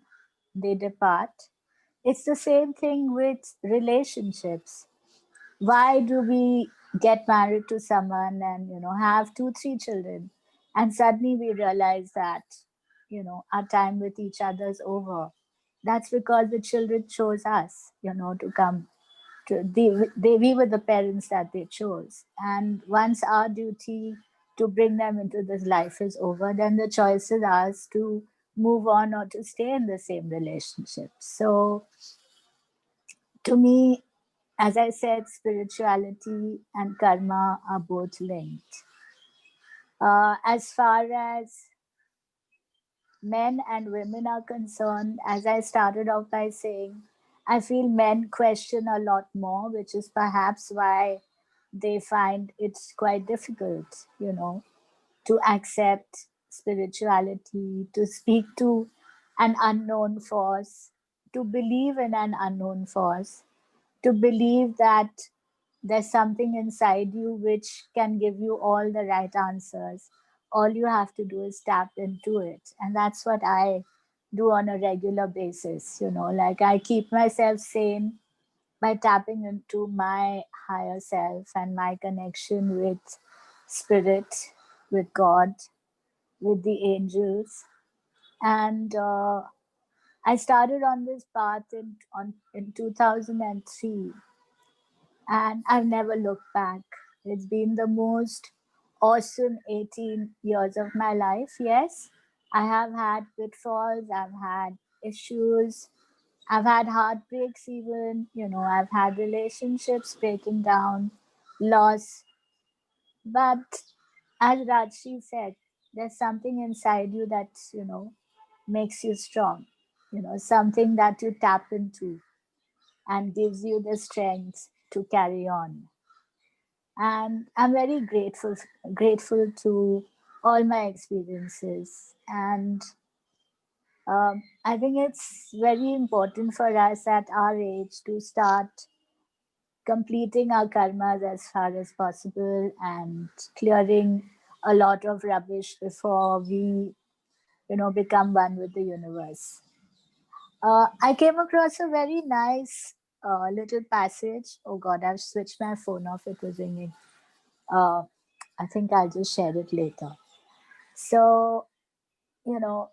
they depart. It's the same thing with relationships. Why do we get married to someone and have 2 3 children, and suddenly we realize that our time with each other is over? That's because the children chose us, to come to we were the parents that they chose, and once our duty to bring them into this life is over, then the choice is ours to move on or to stay in the same relationship. So to me, as I said, spirituality and karma are both linked. As far as men and women are concerned, as I started off by saying, I feel men question a lot more, which is perhaps why they find it's quite difficult, to accept spirituality, to speak to an unknown force, to believe in an unknown force, to believe that there's something inside you which can give you all the right answers. All you have to do is tap into it. And that's what I do on a regular basis. Like I keep myself sane by tapping into my higher self and my connection with spirit, with God, with the angels. And I started on this path in 2003, and I've never looked back. It's been the most awesome 18 years of my life. Yes, I have had pitfalls, I've had issues, I've had heartbreaks, even, I've had relationships breaking down, loss. But as Rajshi said, there's something inside you that, makes you strong, something that you tap into and gives you the strength to carry on. And I'm very grateful to all my experiences. And I think it's very important for us at our age to start completing our karmas as far as possible and clearing a lot of rubbish before we become one with the universe. I came across a very nice little passage. Oh God, I've switched my phone off, it was ringing. uh, I think I'll just share it later. So, you know,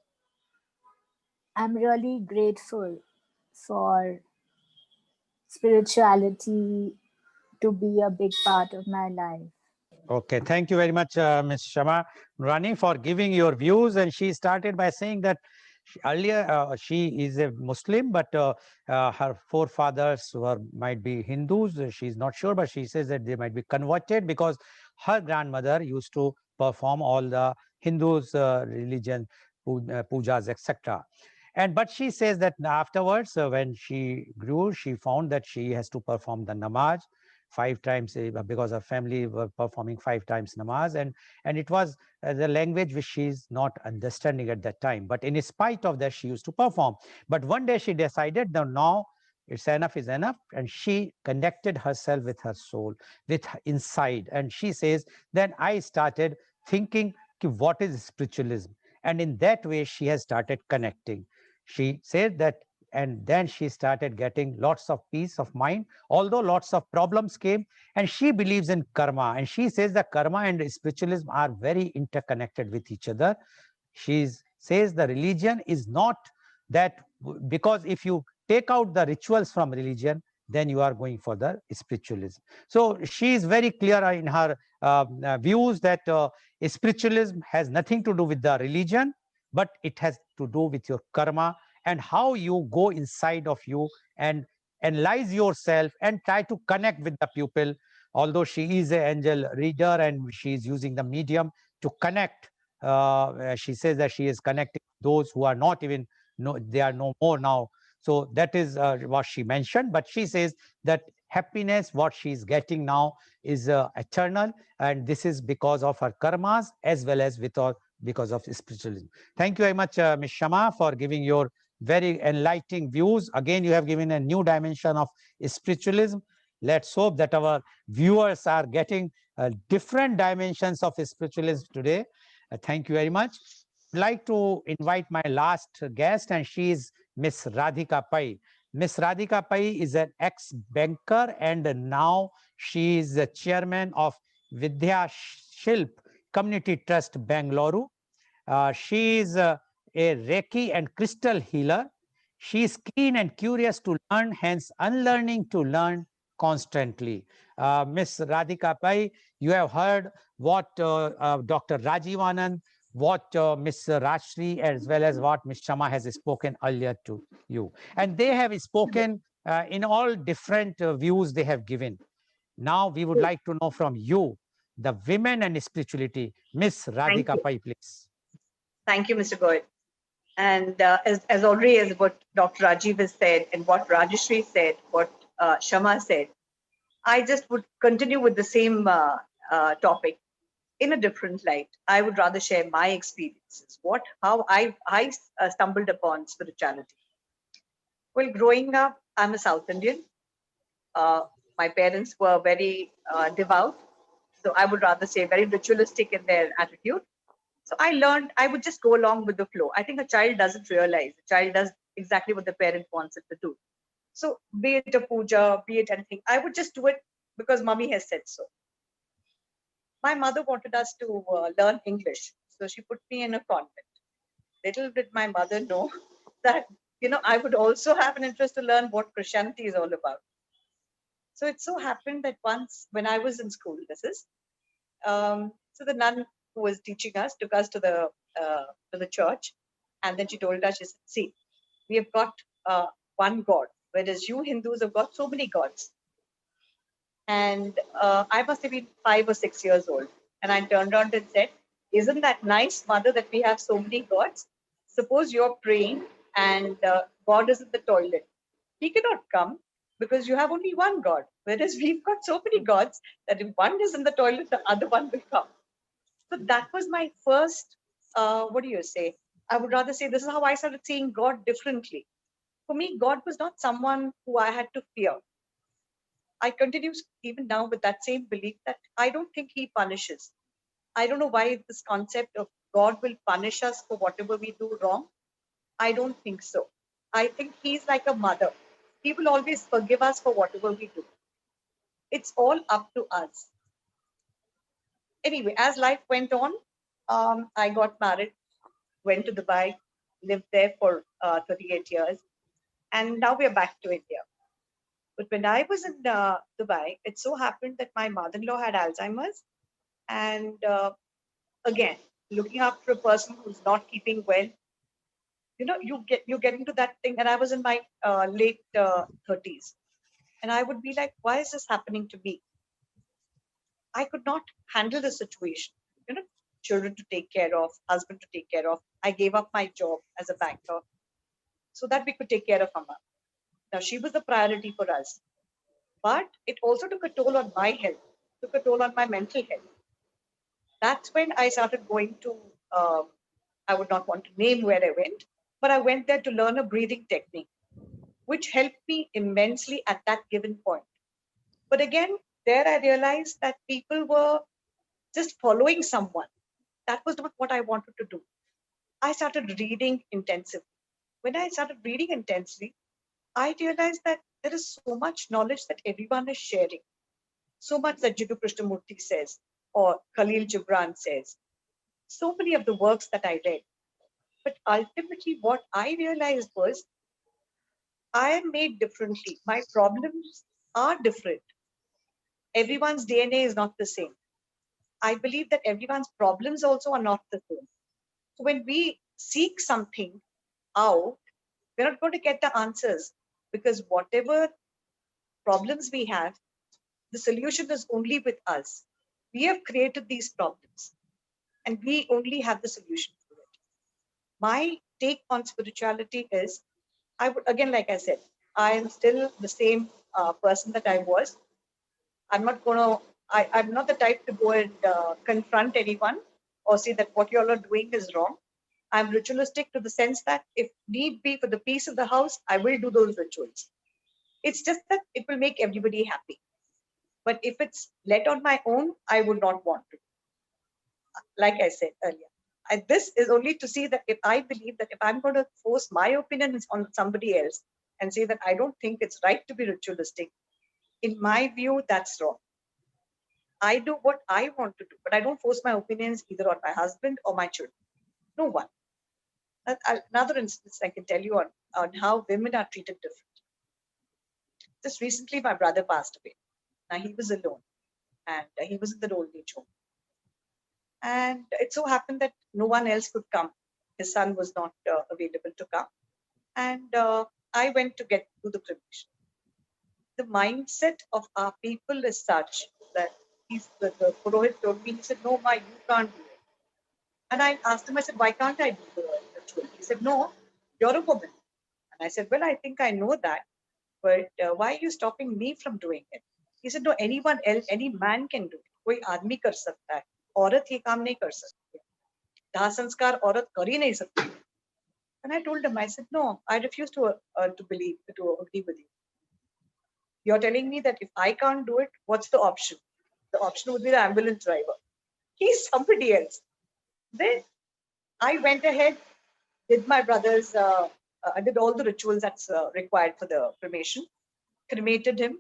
I'm really grateful for spirituality to be a big part of my life. Okay, thank you very much, Ms. Shama Rani, for giving your views. And she started by saying that earlier she is a Muslim, but her forefathers might be Hindus. She's not sure, but she says that they might be converted because her grandmother used to perform all the Hindus' religion, pujas, etc. And but she says that afterwards, when she grew, she found that she has to perform the namaz 5 times because her family were performing 5 times namaz, and it was the language which she is not understanding at that time. But in spite of that, she used to perform. But one day she decided that now it's enough is enough, and she connected herself with her soul, with her inside. And she says, then I started thinking, what is spiritualism? And in that way, she has started connecting. She said that, and then she started getting lots of peace of mind, although lots of problems came. And she believes in karma, and she says that karma and spiritualism are very interconnected with each other. She says the religion is not that, because if you take out the rituals from religion, then you are going for the spiritualism. So she is very clear in her views that spiritualism has nothing to do with the religion, but it has to do with your karma and how you go inside of you and analyze yourself and try to connect with the people although she is an angel reader and she is using the medium to connect. She says that she is connecting those who are not even, no, they are no more now. So that is what she mentioned. But she says that happiness, what she is getting now, is eternal, and this is because of her karmas as well as because of spiritualism. Thank you very much, Ms. Shama, for giving your very enlightening views. Again, you have given a new dimension of spiritualism. Let's hope that our viewers are getting different dimensions of spiritualism today. Thank you very much. I'd like to invite my last guest, and she is Miss Radhika Pai. Miss Radhika Pai is an ex-banker, and now she is the chairman of Vidya Shilp Community Trust, Bangalore. She is a Reiki and crystal healer. She is keen and curious to learn, hence unlearning to learn constantly. Miss Radhika Pai, you have heard what Dr. Rajiv Anand, what Miss Rashri, as well as what Miss Shama has spoken earlier to you. And they have spoken in all different views they have given. Now we would like to know from you, the women and spirituality. Miss Thank Radhika you. Pai, please. Thank you, Mr. Goel. And as already as what Dr. Rajiv has said and what Rajeshri said, what Shama said, I just would continue with the same topic in a different light. I would rather share my experiences, how I stumbled upon spirituality. Well, growing up, I'm a South Indian. My parents were very devout, so I would rather say very ritualistic in their attitude. So I learned I would just go along with the flow. I think a child doesn't realize. A child does exactly what the parent wants it to do. So be it a puja, be it anything, I would just do it because mommy has said so. My mother wanted us to learn English, so she put me in a convent. Little did my mother know that I would also have an interest to learn what Christianity is all about. So it so happened that once when I was in school, so the nun who was teaching us took us to the church, and then she told us, she said, "See, we have got one God, whereas you Hindus have got so many gods." And I must have been 5 or 6 years old, and I turned around and said, "Isn't that nice, mother, that we have so many gods? Suppose you're praying and God is in the toilet. He cannot come because you have only one God, whereas we've got so many gods that if one is in the toilet, the other one will come." So that was my first, what do you say? I would rather say this is how I started seeing God differently. For me, God was not someone who I had to fear. I continue even now with that same belief that I don't think he punishes. I don't know why this concept of God will punish us for whatever we do wrong. I don't think so. I think he's like a mother. He will always forgive us for whatever we do. It's all up to us. Anyway, as life went on, I got married, went to Dubai, lived there for 38 years, and now we're back to India. But when I was in Dubai, it so happened that my mother-in-law had Alzheimer's, and again, looking after a person who's not keeping well, you get into that thing. And I was in my late 30s, and I would be like, why is this happening to me? I could not handle the situation. You know, children to take care of, husband to take care of. I gave up my job as a banker so that we could take care of Amma. Now she was the priority for us, but it also took a toll on my health, took a toll on my mental health. That's when I started going to. I would not want to name where I went, but I went there to learn a breathing technique, which helped me immensely at that given point. But again, there I realized that people were just following someone. That was not what I wanted to do. I started reading intensively. When I started reading intensely, I realized that there is so much knowledge that everyone is sharing, so much that Jiddu Krishnamurti says or Khalil Gibran says, so many of the works that I read. But ultimately, what I realized was I am made differently. My problems are different. Everyone's DNA is not the same. I believe that everyone's problems also are not the same. So when we seek something out, we're not going to get the answers because whatever problems we have, The solution is only with us. We have created these problems and we only have the solution to it. My take on spirituality is, I would, again, like I said, I am still the same person that I was. I'm not going to, I'm not the type to go and confront anyone or say that what you all are doing is wrong. I'm ritualistic to the sense that if need be for the peace of the house, I will do those rituals. It's just that it will make everybody happy. But if it's let on my own, I would not want to. Like I said earlier, this is only to see that if I believe that if I'm going to force my opinions on somebody else and say that I don't think it's right to be ritualistic, in my view, that's wrong. I do what I want to do, but I don't force my opinions either on my husband or my children. No one. Another instance I can tell you on how women are treated different. Just recently, my brother passed away. Now he was alone and he was in the old age home. And it so happened that no one else could come. His son was not available to come. And I went to get to the cremation. The mindset of our people is such that the Purohit told me, he said, no, Ma, you can't do it. And I asked him, I said, why can't I do the ritual? He said, no, you're a woman. And I said, well, I think I know that, but why are you stopping me from doing it? He said, no, anyone else, any man can do it. कोई आदमी कर सकता है, औरत ये काम नहीं कर सकती, दाह संस्कार औरत कर ही नहीं सकती. And I told him, I said, no, I refuse to agree with you. You're telling me that if I can't do it, what's the option? The option would be the ambulance driver. He's somebody else. Then I went ahead, did my brother's, I did all the rituals that's required for the cremation, cremated him.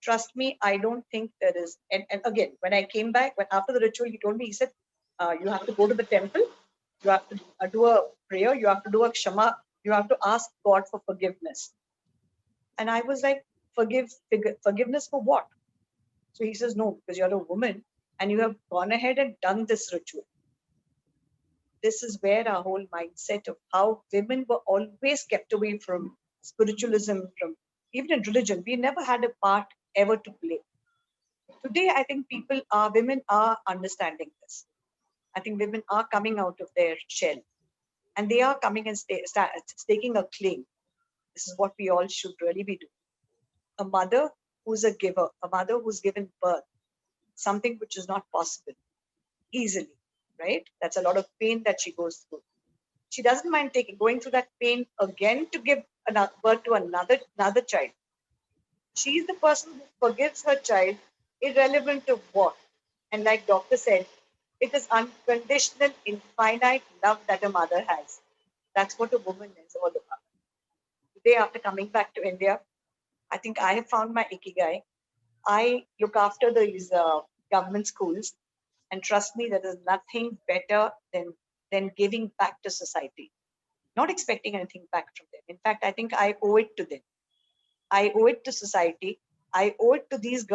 Trust me, I don't think there is. And again, when I came back, when after the ritual, he told me, he said, you have to go to the temple, you have to do a prayer, you have to do a kshama, you have to ask God for forgiveness. And I was like, forgiveness for what? So he says, no, because you're a woman and you have gone ahead and done this ritual. This is where our whole mindset of how women were always kept away from spiritualism, from even in religion. We never had a part ever to play. Today, I think women are understanding this. I think women are coming out of their shell and they are coming and staking a claim. This is what we all should really be doing. A mother who's a giver, a mother who's given birth, something which is not possible easily, right? That's a lot of pain that she goes through. She doesn't mind going through that pain again to give birth to another child. She's the person who forgives her child, irrelevant of what. And like doctor said, it is unconditional, infinite love that a mother has. That's what a woman is all about. Today, after coming back to India, I think I have found my ikigai. I look after these government schools, and trust me, there is nothing better than giving back to society. Not expecting anything back from them. In fact, I think I owe it to them. I owe it to society. I owe it to these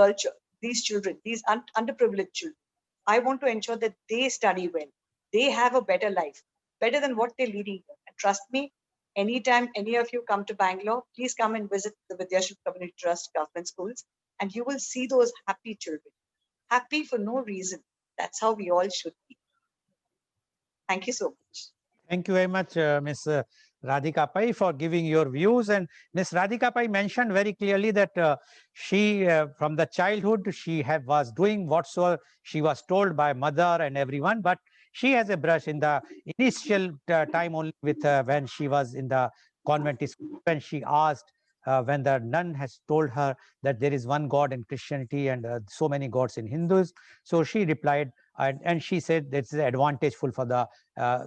children, these underprivileged children. I want to ensure that they study well. They have a better life, better than what they're leading. And trust me, anytime any of you come to Bangalore, please come and visit the Vidyashri Community Trust government schools, and you will see those happy children. Happy for no reason. That's how we all should be. Thank you so much. Thank you very much, Ms. Radhika Pai, for giving your views. And Ms. Radhika Pai mentioned very clearly that she, from the childhood, she was doing whatsoever she was told by mother and everyone. But she has a brush in the initial time only with when she was in the convent school, when she asked, when the nun has told her that there is one God in Christianity and so many gods in Hindus. So she replied, and she said this is advantageful for the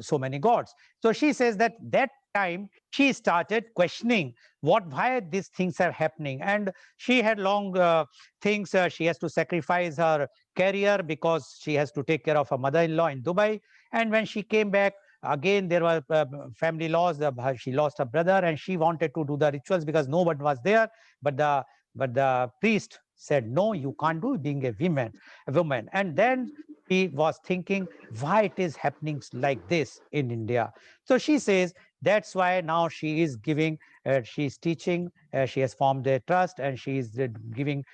so many gods. So she says that time she started questioning why these things are happening, and she had long things. She has to sacrifice her career because she has to take care of her mother-in-law in Dubai. And when she came back, again there were family loss. She lost her brother, and she wanted to do the rituals because no one was there. But the priest said, no, you can't do it being a woman. And then she was thinking why it is happening like this in India. So she says that's why now she is giving She is teaching, she has formed a trust, and she is giving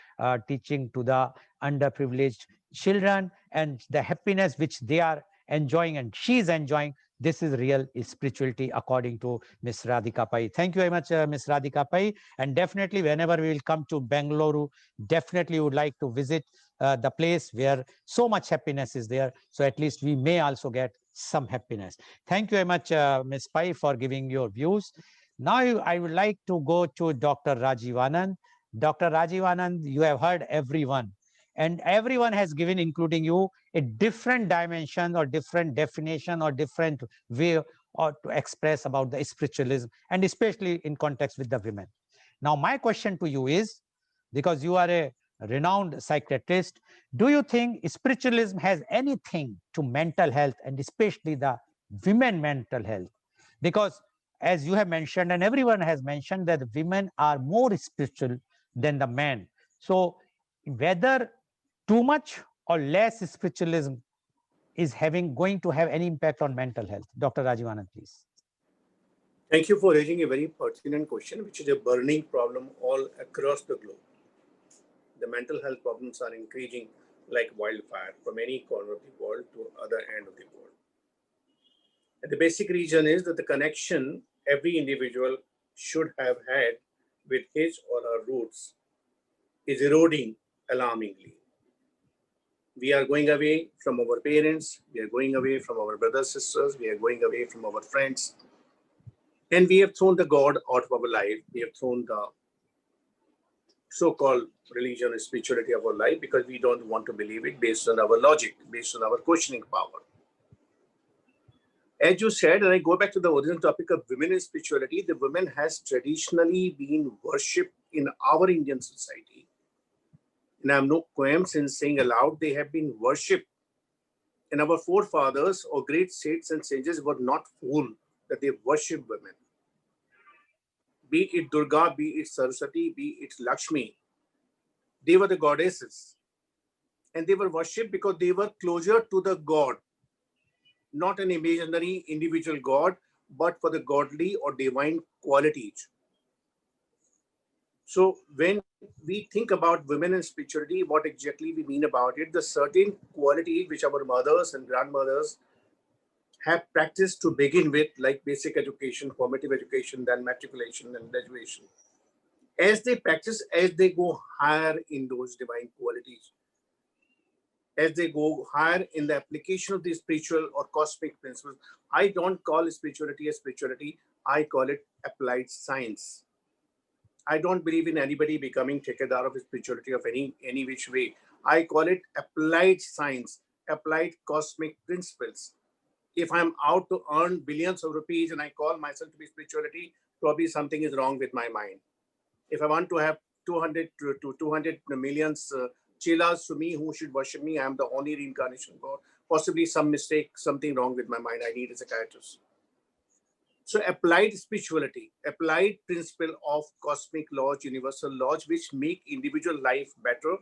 teaching to the underprivileged children, and the happiness which they are enjoying and she is enjoying. This is real spirituality according to Miss Radhika Pai. Thank you very much, Miss Radhika Pai. And definitely, whenever we will come to Bengaluru, definitely would like to visit the place where so much happiness is there. So at least we may also get some happiness. Thank you very much, Ms. Pai, for giving your views. Now I would like to go to Dr. Rajiv Anand. Dr. Rajiv Anand, you have heard everyone, and everyone has given, including you, a different dimension or different definition or different way or to express about the spiritualism, and especially in context with the women. Now, my question to you is, because you are a renowned psychiatrist, do you think spiritualism has anything to mental health, and especially the women mental health? Because as you have mentioned, and everyone has mentioned, that women are more spiritual than the men. So whether too much or less spiritualism is going to have any impact on mental health? Dr. Rajiv Anand, please. Thank you for raising a very pertinent question, which is a burning problem all across the globe. The mental health problems are increasing like wildfire from any corner of the world to other end of the world. And the basic reason is that the connection every individual should have had with his or her roots is eroding alarmingly. We are going away from our parents, we are going away from our brothers, sisters, we are going away from our friends. And we have thrown the God out of our life. We have thrown the so-called religion and spirituality of our life because we don't want to believe it based on our logic, based on our questioning power. As you said, and I go back to the original topic of women and spirituality, the women has traditionally been worshipped in our Indian society. And I'm no qualms in saying aloud, they have been worshipped. And our forefathers or great saints and sages were not fooled that they worship women. Be it Durga, be it Saraswati, be it Lakshmi, they were the goddesses. And they were worshipped because they were closer to the God, not an imaginary individual God, but for the godly or divine qualities. So when we think about women and spirituality, what exactly we mean about it, the certain qualities which our mothers and grandmothers have practiced to begin with, like basic education, formative education, then matriculation and graduation. As they practice, as they go higher in those divine qualities, as they go higher in the application of the spiritual or cosmic principles, I don't call spirituality a spirituality, I call it applied science. I don't believe in anybody becoming ठेकेदार of spirituality of any which way. I call it applied science, applied cosmic principles. If I'm out to earn billions of rupees and I call myself to be spirituality, probably something is wrong with my mind. If I want to have 200 to 200 millions chelas to me who should worship me, I'm the only reincarnation God. Possibly some mistake, something wrong with my mind. I need a psychiatrist. So applied spirituality, applied principle of cosmic laws, universal laws, which make individual life better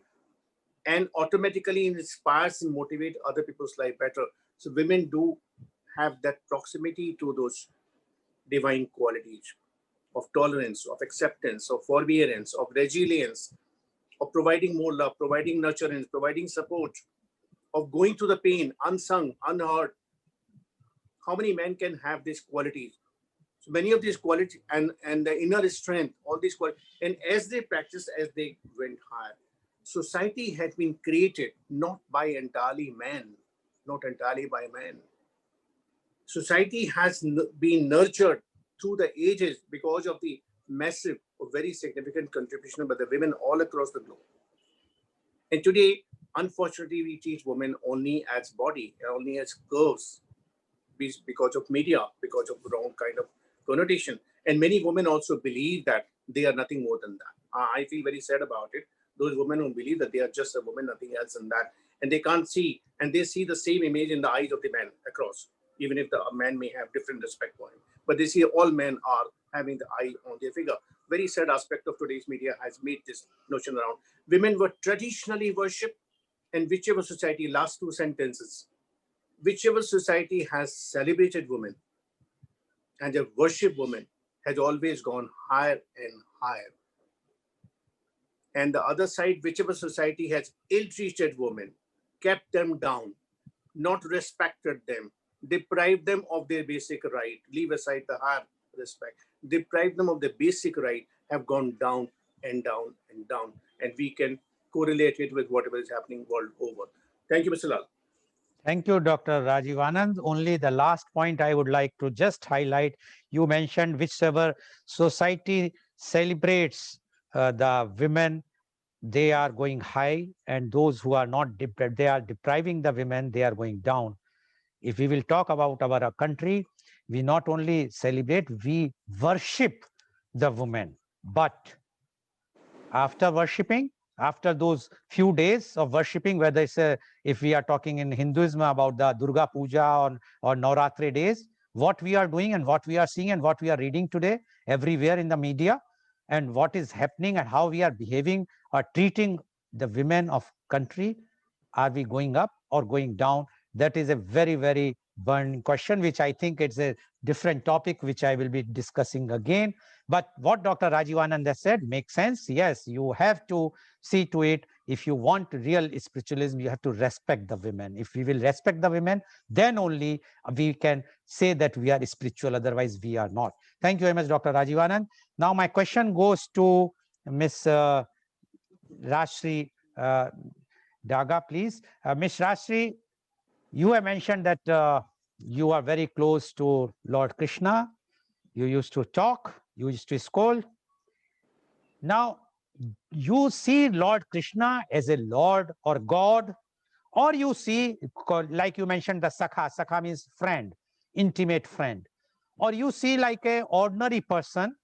and automatically inspires and motivate other people's life better. So women do have that proximity to those divine qualities of tolerance, of acceptance, of forbearance, of resilience, of providing more love, providing nurturance, providing support, of going through the pain, unsung, unheard. How many men can have these qualities? So many of these qualities and the inner strength, all these qualities, and as they practiced, as they went higher, society has been created not by entirely men, not entirely by men. Society has been nurtured through the ages because of the massive or very significant contribution by the women all across the globe. And today, unfortunately, we teach women only as body, only as curves, because of media, because of the wrong kind of connotation. And many women also believe that they are nothing more than that. I feel very sad about it. Those women who believe that they are just a woman, nothing else than that. And they can't see, and they see the same image in the eyes of the men across, even if the man may have different respect for him. But they see all men are having the eye on their figure. Very sad aspect of today's media has made this notion around. Women were traditionally worshipped, and whichever society, last two sentences, whichever society has celebrated women and have worshipped women has always gone higher and higher. And the other side, whichever society has ill-treated women, kept them down, not respected them, deprived them of their basic right, leave aside the higher respect, deprived them of their basic right, have gone down and down and down. And we can correlate it with whatever is happening world over. Thank you, Mr. Lal. Thank you, Dr. Rajiv Anand. Only the last point I would like to just highlight. You mentioned whichever society celebrates the women, they are going high, and those who are not, they are depriving the women, they are going down. If we will talk about our country, we not only celebrate, we worship the women. But after worshipping, after those few days of worshipping, whether it's if we are talking in Hinduism about the Durga Puja or Navratri days, what we are doing and what we are seeing and what we are reading today everywhere in the media, and what is happening and how we are behaving or treating the women of country, are we going up or going down? That is a very, very burning question, which I think it's a different topic, which I will be discussing again. But what Dr. Rajivananda said makes sense. Yes, you have to see to it. If you want real spiritualism, you have to respect the women. If we will respect the women, then only we can say that we are spiritual. Otherwise, we are not. Thank you very much, Dr. Rajivanand. Now, my question goes to Ms. Rashri Daga, please. Ms. Rashri, you have mentioned that you are very close to Lord Krishna. You used to talk, you used to scold. Now, you see Lord Krishna as a Lord or God, or you see, like you mentioned, the Sakha. Sakha means friend, intimate friend. Or you see like a ordinary person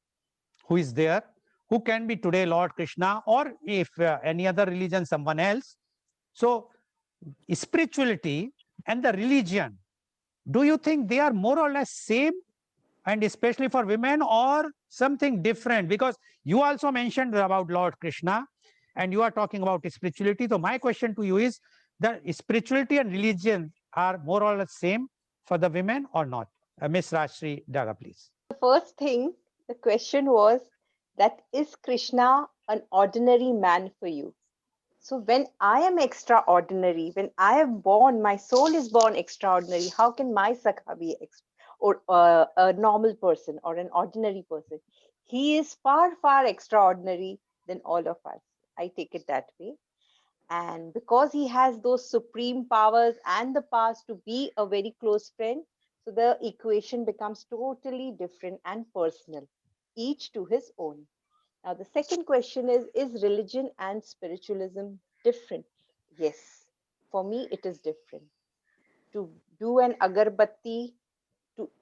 who is there, who can be today Lord Krishna, or if any other religion, someone else. So, spirituality and the religion, do you think they are more or less same, and especially for women, or something different? Because you also mentioned about Lord Krishna and you are talking about spirituality. So my question to you is that spirituality and religion are more or less same for the women or not? Ms. Rashri Daga, please. The first thing, the question was that is Krishna an ordinary man for you? So when I am extraordinary, when I am born, my soul is born extraordinary. How can my Sakha be or a normal person or an ordinary person? He is far, far extraordinary than all of us. I take it that way. And because he has those supreme powers and the powers to be a very close friend, so the equation becomes totally different and personal, each to his own. Now, the second question is religion and spiritualism different? Yes, for me, it is different. To do an agarbatti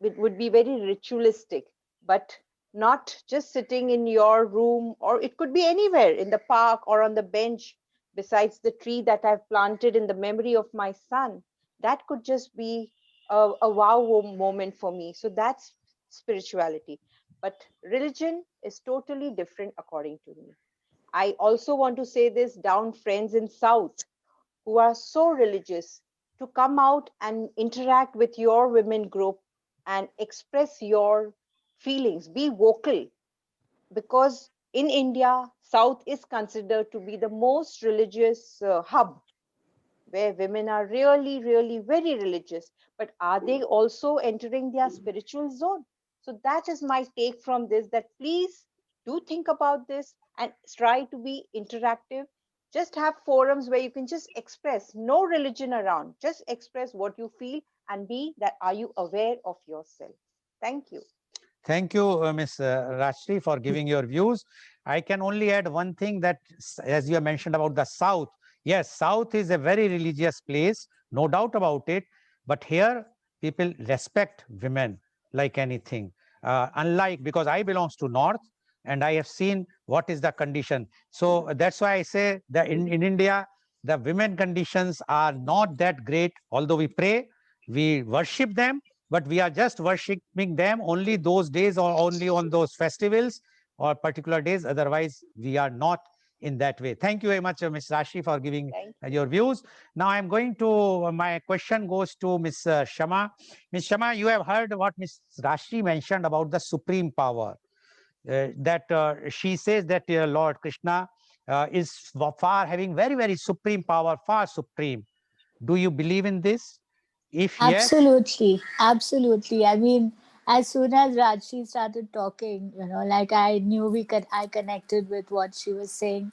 it would be very ritualistic, but not just sitting in your room, or it could be anywhere in the park or on the bench besides the tree that I've planted in the memory of my son. That could just be a wow moment for me. So that's spirituality. But religion is totally different according to me. I also want to say this down friends in South who are so religious to come out and interact with your women group and express your feelings, be vocal, because in India, South is considered to be the most religious hub where women are really, really very religious. But are they also entering their spiritual zone? So that is my take from this, that please do think about this and try to be interactive. Just have forums where you can just express, no religion around, just express what you feel and be that are you aware of yourself. Thank you. Thank you, Ms. Rashri, for giving your views. I can only add one thing, that as you mentioned about the South, yes, South is a very religious place, no doubt about it. But here, people respect women like anything. Unlike, because I belongs to North, and I have seen what is the condition. So that's why I say that in India, the women conditions are not that great. Although we pray, we worship them, but we are just worshiping them only those days or only on those festivals or particular days. Otherwise, we are not in that way. Thank you very much, Ms. Rashi, for giving your views. Now, I'm going to, my question goes to Ms. Shama. Ms. Shama, you have heard what Ms. Rashi mentioned about the supreme power. that she says that Lord Krishna is far having very, very supreme power, far supreme. Do you believe in this? If yes, Absolutely, absolutely. I mean, as soon as Rajshi started talking, like I knew I connected with what she was saying.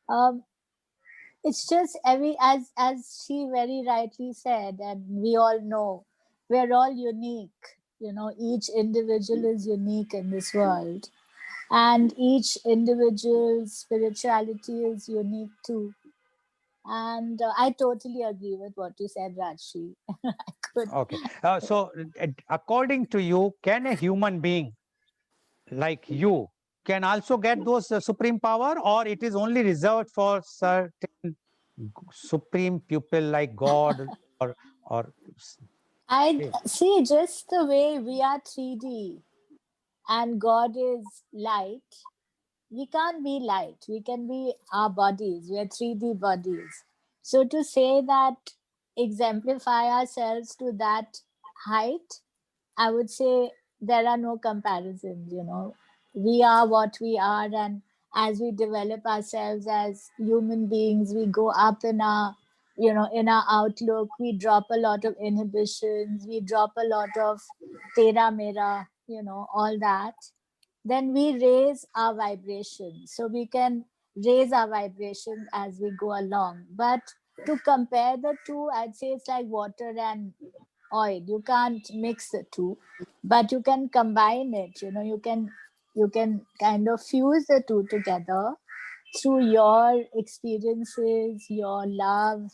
Um, it's just as she very rightly said, and we all know, we're all unique. Each individual is unique in this world, and each individual's spirituality is unique too. And I totally agree with what you said, Rajshi. I could. okay. So, according to you, can a human being like you can also get those supreme power, or it is only reserved for certain supreme people like God or I see, just the way we are 3D and God is light, we can't be light. We can be our bodies. We are 3D bodies. So to say that, exemplify ourselves to that height, I would say there are no comparisons. We are what we are, and as we develop ourselves as human beings, we go up in our outlook. We drop a lot of inhibitions. We drop a lot of tera mera, all that. Then we raise our vibration. So we can raise our vibration as we go along. But to compare the two, I'd say it's like water and oil. You can't mix the two, but you can combine it. You can kind of fuse the two together through your experiences, your love,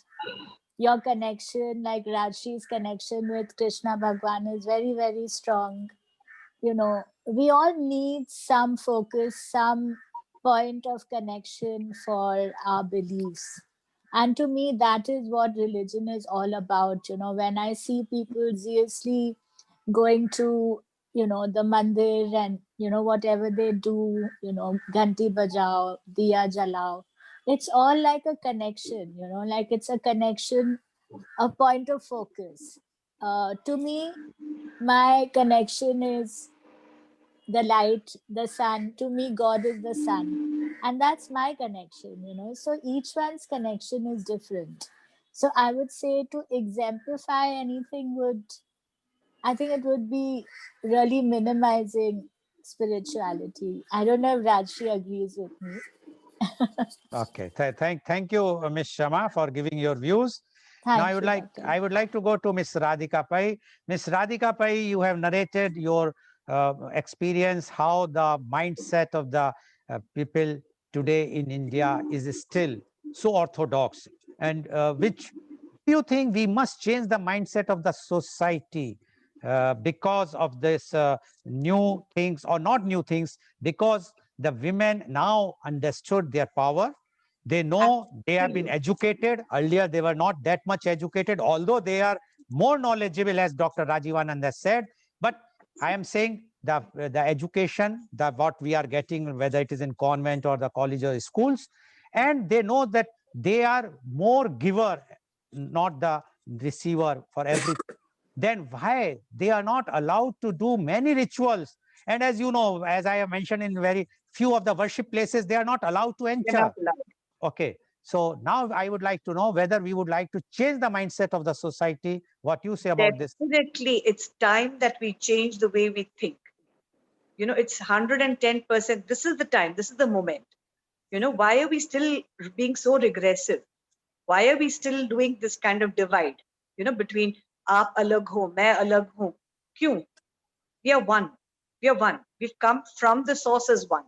your connection. Like Rajshi's connection with Krishna Bhagwan is very, very strong. We all need some focus, some point of connection for our beliefs. And to me, that is what religion is all about. When I see people zealously going to, the mandir, and, whatever they do, ganti bajao, diya jalao, it's all like a connection, like it's a connection, a point of focus. To me, my connection is the light, the sun. To me, God is the sun. And that's my connection. So each one's connection is different. So I would say, to exemplify anything I think it would be really minimizing spirituality. I don't know if Rajshi agrees with me. okay. Thank you, Ms. Shama, for giving your views. Now Thank you, I Dr. would like to go to Ms. Radhika Pai. Ms. Radhika Pai, you have narrated your experience, how the mindset of the people today in India is still so orthodox, and which do you think we must change the mindset of the society because of this new things, or not new things, because the women now understood their power. They know, they have been Absolutely. educated. Earlier, they were not that much educated, although they are more knowledgeable, as Dr. Rajivanand has said. But I am saying the education, what we are getting, whether it is in convent or the college or schools, and they know that they are more giver, not the receiver for everything. Then why they are not allowed to do many rituals? And as you know, as I have mentioned, in very few of the worship places, they are not allowed to You're not enter. allowed. Okay. So now I would like to know whether we would like to change the mindset of the society. What you say about this? Definitely, it's time that we change the way we think. It's 110%. This is the time. This is the moment. Why are we still being so regressive? Why are we still doing this kind of divide? Between aap alag ho, main alag hu. Kyun? We are one. We are one. We've come from the source as one.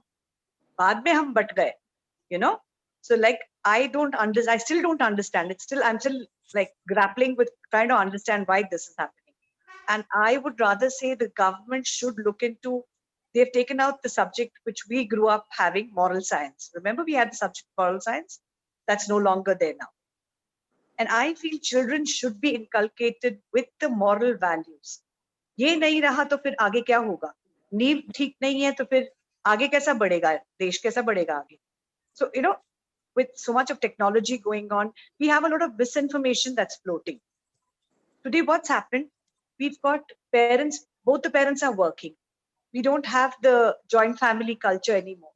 बाद में हम but गए. So like I still don't understand. I'm still like grappling with trying to understand why this is happening. And I would rather say the government should look into, they've taken out the subject which we grew up having, moral science. Remember, we had the subject moral science? That's no longer there now. And I feel children should be inculcated with the moral values. ये नहीं रहा तो फिर आगे क्या होगा? नींव ठीक नहीं है तो फिर आगे कैसा बढ़ेगा? देश कैसा बढ़ेगा आगे? So, with so much of technology going on, we have a lot of misinformation that's floating. Today, what's happened? We've got parents, both the parents are working. We don't have the joint family culture anymore.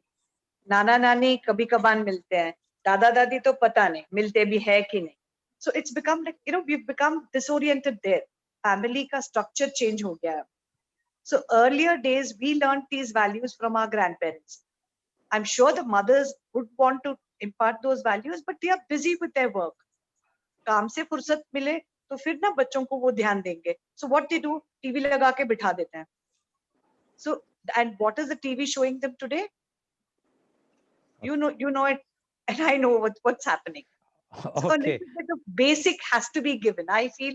नाना नानी कभी कभार मिलते हैं, दादा दादी तो पता नहीं मिलते भी है कि नहीं. So it's become like, we've become disoriented there. Family का structure change हो गया है. So earlier days we learned these values from our grandparents. I'm sure the mothers would want to impart those values, but they are busy with their work. काम से फुर्सत मिले तो फिर ना बच्चों को वो ध्यान देंगे. So what they do, TV लगा के बिठा देते हैं. So, and what is the TV showing them today? You know it, and I know what's happening. So a little Okay. bit of basic has to be given. I feel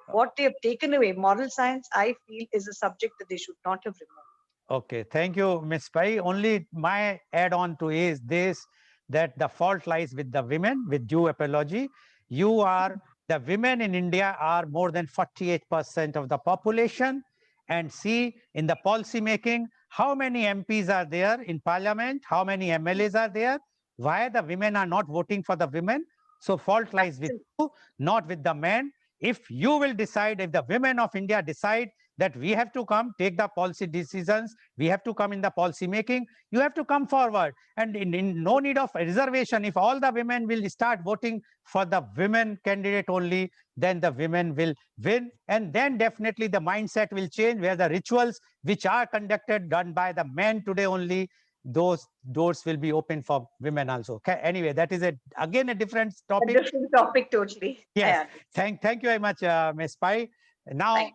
what they have taken away, moral science, I feel is a subject that they should not have removed. Okay, thank you, Ms. Pai. Only my add-on to is this, that the fault lies with the women, with due apology. The women in India are more than 48% of the population. And see, in the policy making, how many MPs are there in parliament? How many MLAs are there? Why the women are not voting for the women? So fault lies with you, not with the men. If you will decide, if the women of India decide that we have to come, take the policy decisions, we have to come in the policy making, you have to come forward. And in no need of reservation, if all the women will start voting for the women candidate only, then the women will win. And then definitely the mindset will change, where the rituals which are conducted, done by the men today only, those doors will be open for women also. Okay. Anyway, that is again a different topic. A different topic totally. Yes. Thank you very much, Ms. Pai. Now,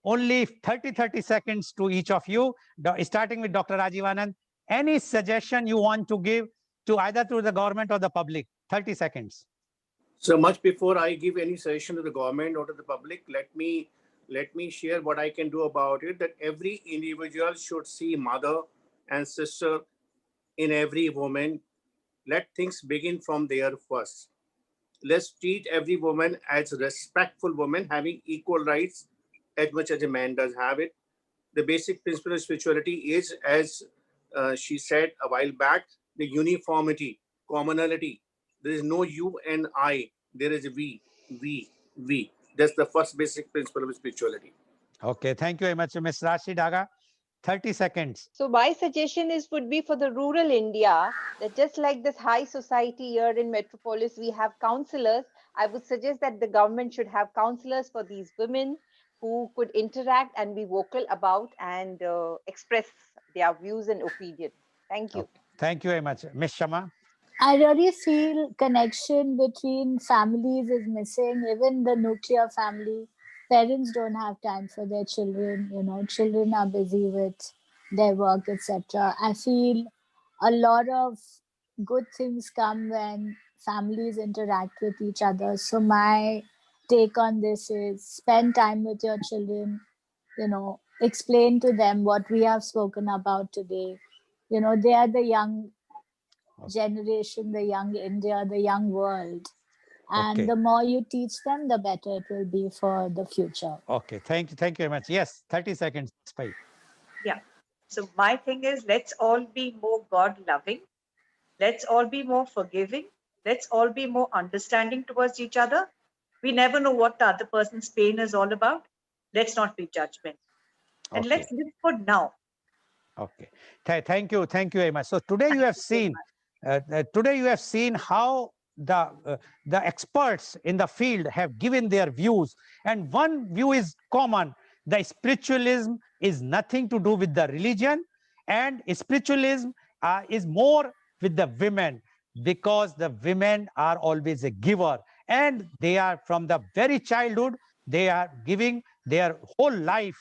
only 30 seconds to each of you, starting with Dr. Rajivanand. Any suggestion you want to give to either to the government or the public? 30 seconds. So much before I give any suggestion to the government or to the public, let me share what I can do about it, that every individual should see mother and sister in every woman. Let things begin from there first. Let's treat every woman as a respectful woman, having equal rights as much as a man does have it. The basic principle of spirituality is, as she said a while back, the uniformity, commonality. There is no you and I. There is we. That's the first basic principle of spirituality. Okay, thank you very much, Ms. Rashi Daga. 30 seconds. So my suggestion would be for the rural India, that just like this high society here in metropolis, we have counselors. I would suggest that the government should have counselors for these women who could interact and be vocal about and express their views and opinion. Thank you. Okay. Thank you very much. Ms. Shama. I really feel connection between families is missing, even the nuclear family. Parents don't have time for their children, children are busy with their work, etc. I feel a lot of good things come when families interact with each other. So my take on this is spend time with your children, explain to them what we have spoken about today. They are the young generation, the young India, the young world. And the more you teach them, the better it will be for the future. Okay, thank you very much. Yes, 30 seconds. Spy. Yeah. So my thing is, let's all be more God-loving. Let's all be more forgiving. Let's all be more understanding towards each other. We never know what the other person's pain is all about. Let's not be judgmental. And let's live for now. Okay. Thank you very much. So today you have seen, how the experts in the field have given their views, and one view is common: the spiritualism is nothing to do with the religion, and spiritualism is more with the women, because the women are always a giver, and they are, from the very childhood, they are giving their whole life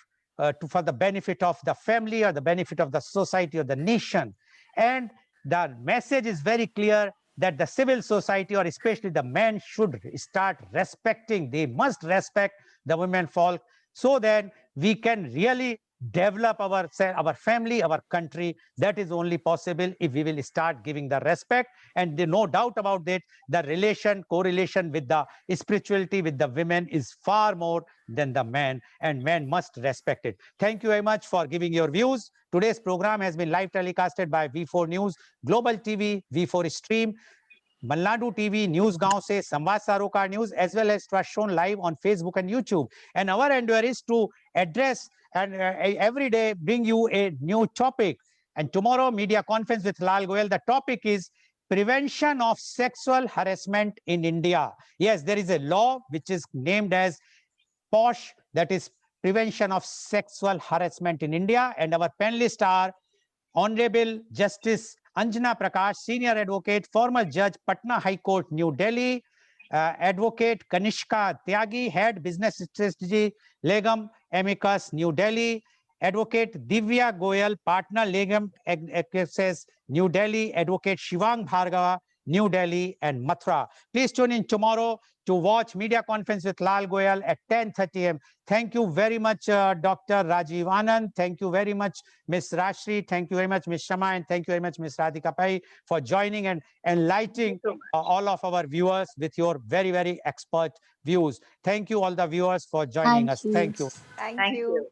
for the benefit of the family or the benefit of the society or the nation. And the message is very clear, that the civil society, or especially the men, should start respecting. They must respect the women folk, so that we can really develop our family, our country. That is only possible if we will start giving the respect. And there's no doubt about that, the correlation with the spirituality with the women is far more than the men, and men must respect it. Thank you very much for giving your views. Today's program has been live telecasted by V4 News, Global TV, V4 Stream, Malnadu TV, News Gaon se, Samvad Sarokar News, as well as it was shown live on Facebook and YouTube. And our endeavor is to address and every day bring you a new topic. And tomorrow, media conference with Lal Goel, the topic is prevention of sexual harassment in India. Yes, there is a law which is named as POSH, that is Prevention of Sexual Harassment in India. And our panelists are Honorable Justice Anjana Prakash, Senior Advocate, former Judge, Patna High Court, New Delhi, Advocate Kanishka Tyagi, Head Business Strategy, Legam Amicus, New Delhi, Advocate Divya Goel, Partner, Legam Access, New Delhi, Advocate Shivang Bhargava, New Delhi, and Mathura. Please tune in tomorrow to watch media conference with Lal Goel at 10:30 a.m. Thank you very much, Dr. Rajiv Anand. Thank you very much, Ms. Rashri. Thank you very much, Ms. Shama. And thank you very much, Ms. Radhika Pai, for joining and enlightening all of our viewers with your very, very expert views. Thank you, all the viewers, for joining Thank us. you. Thank you. Thank Thank you. you.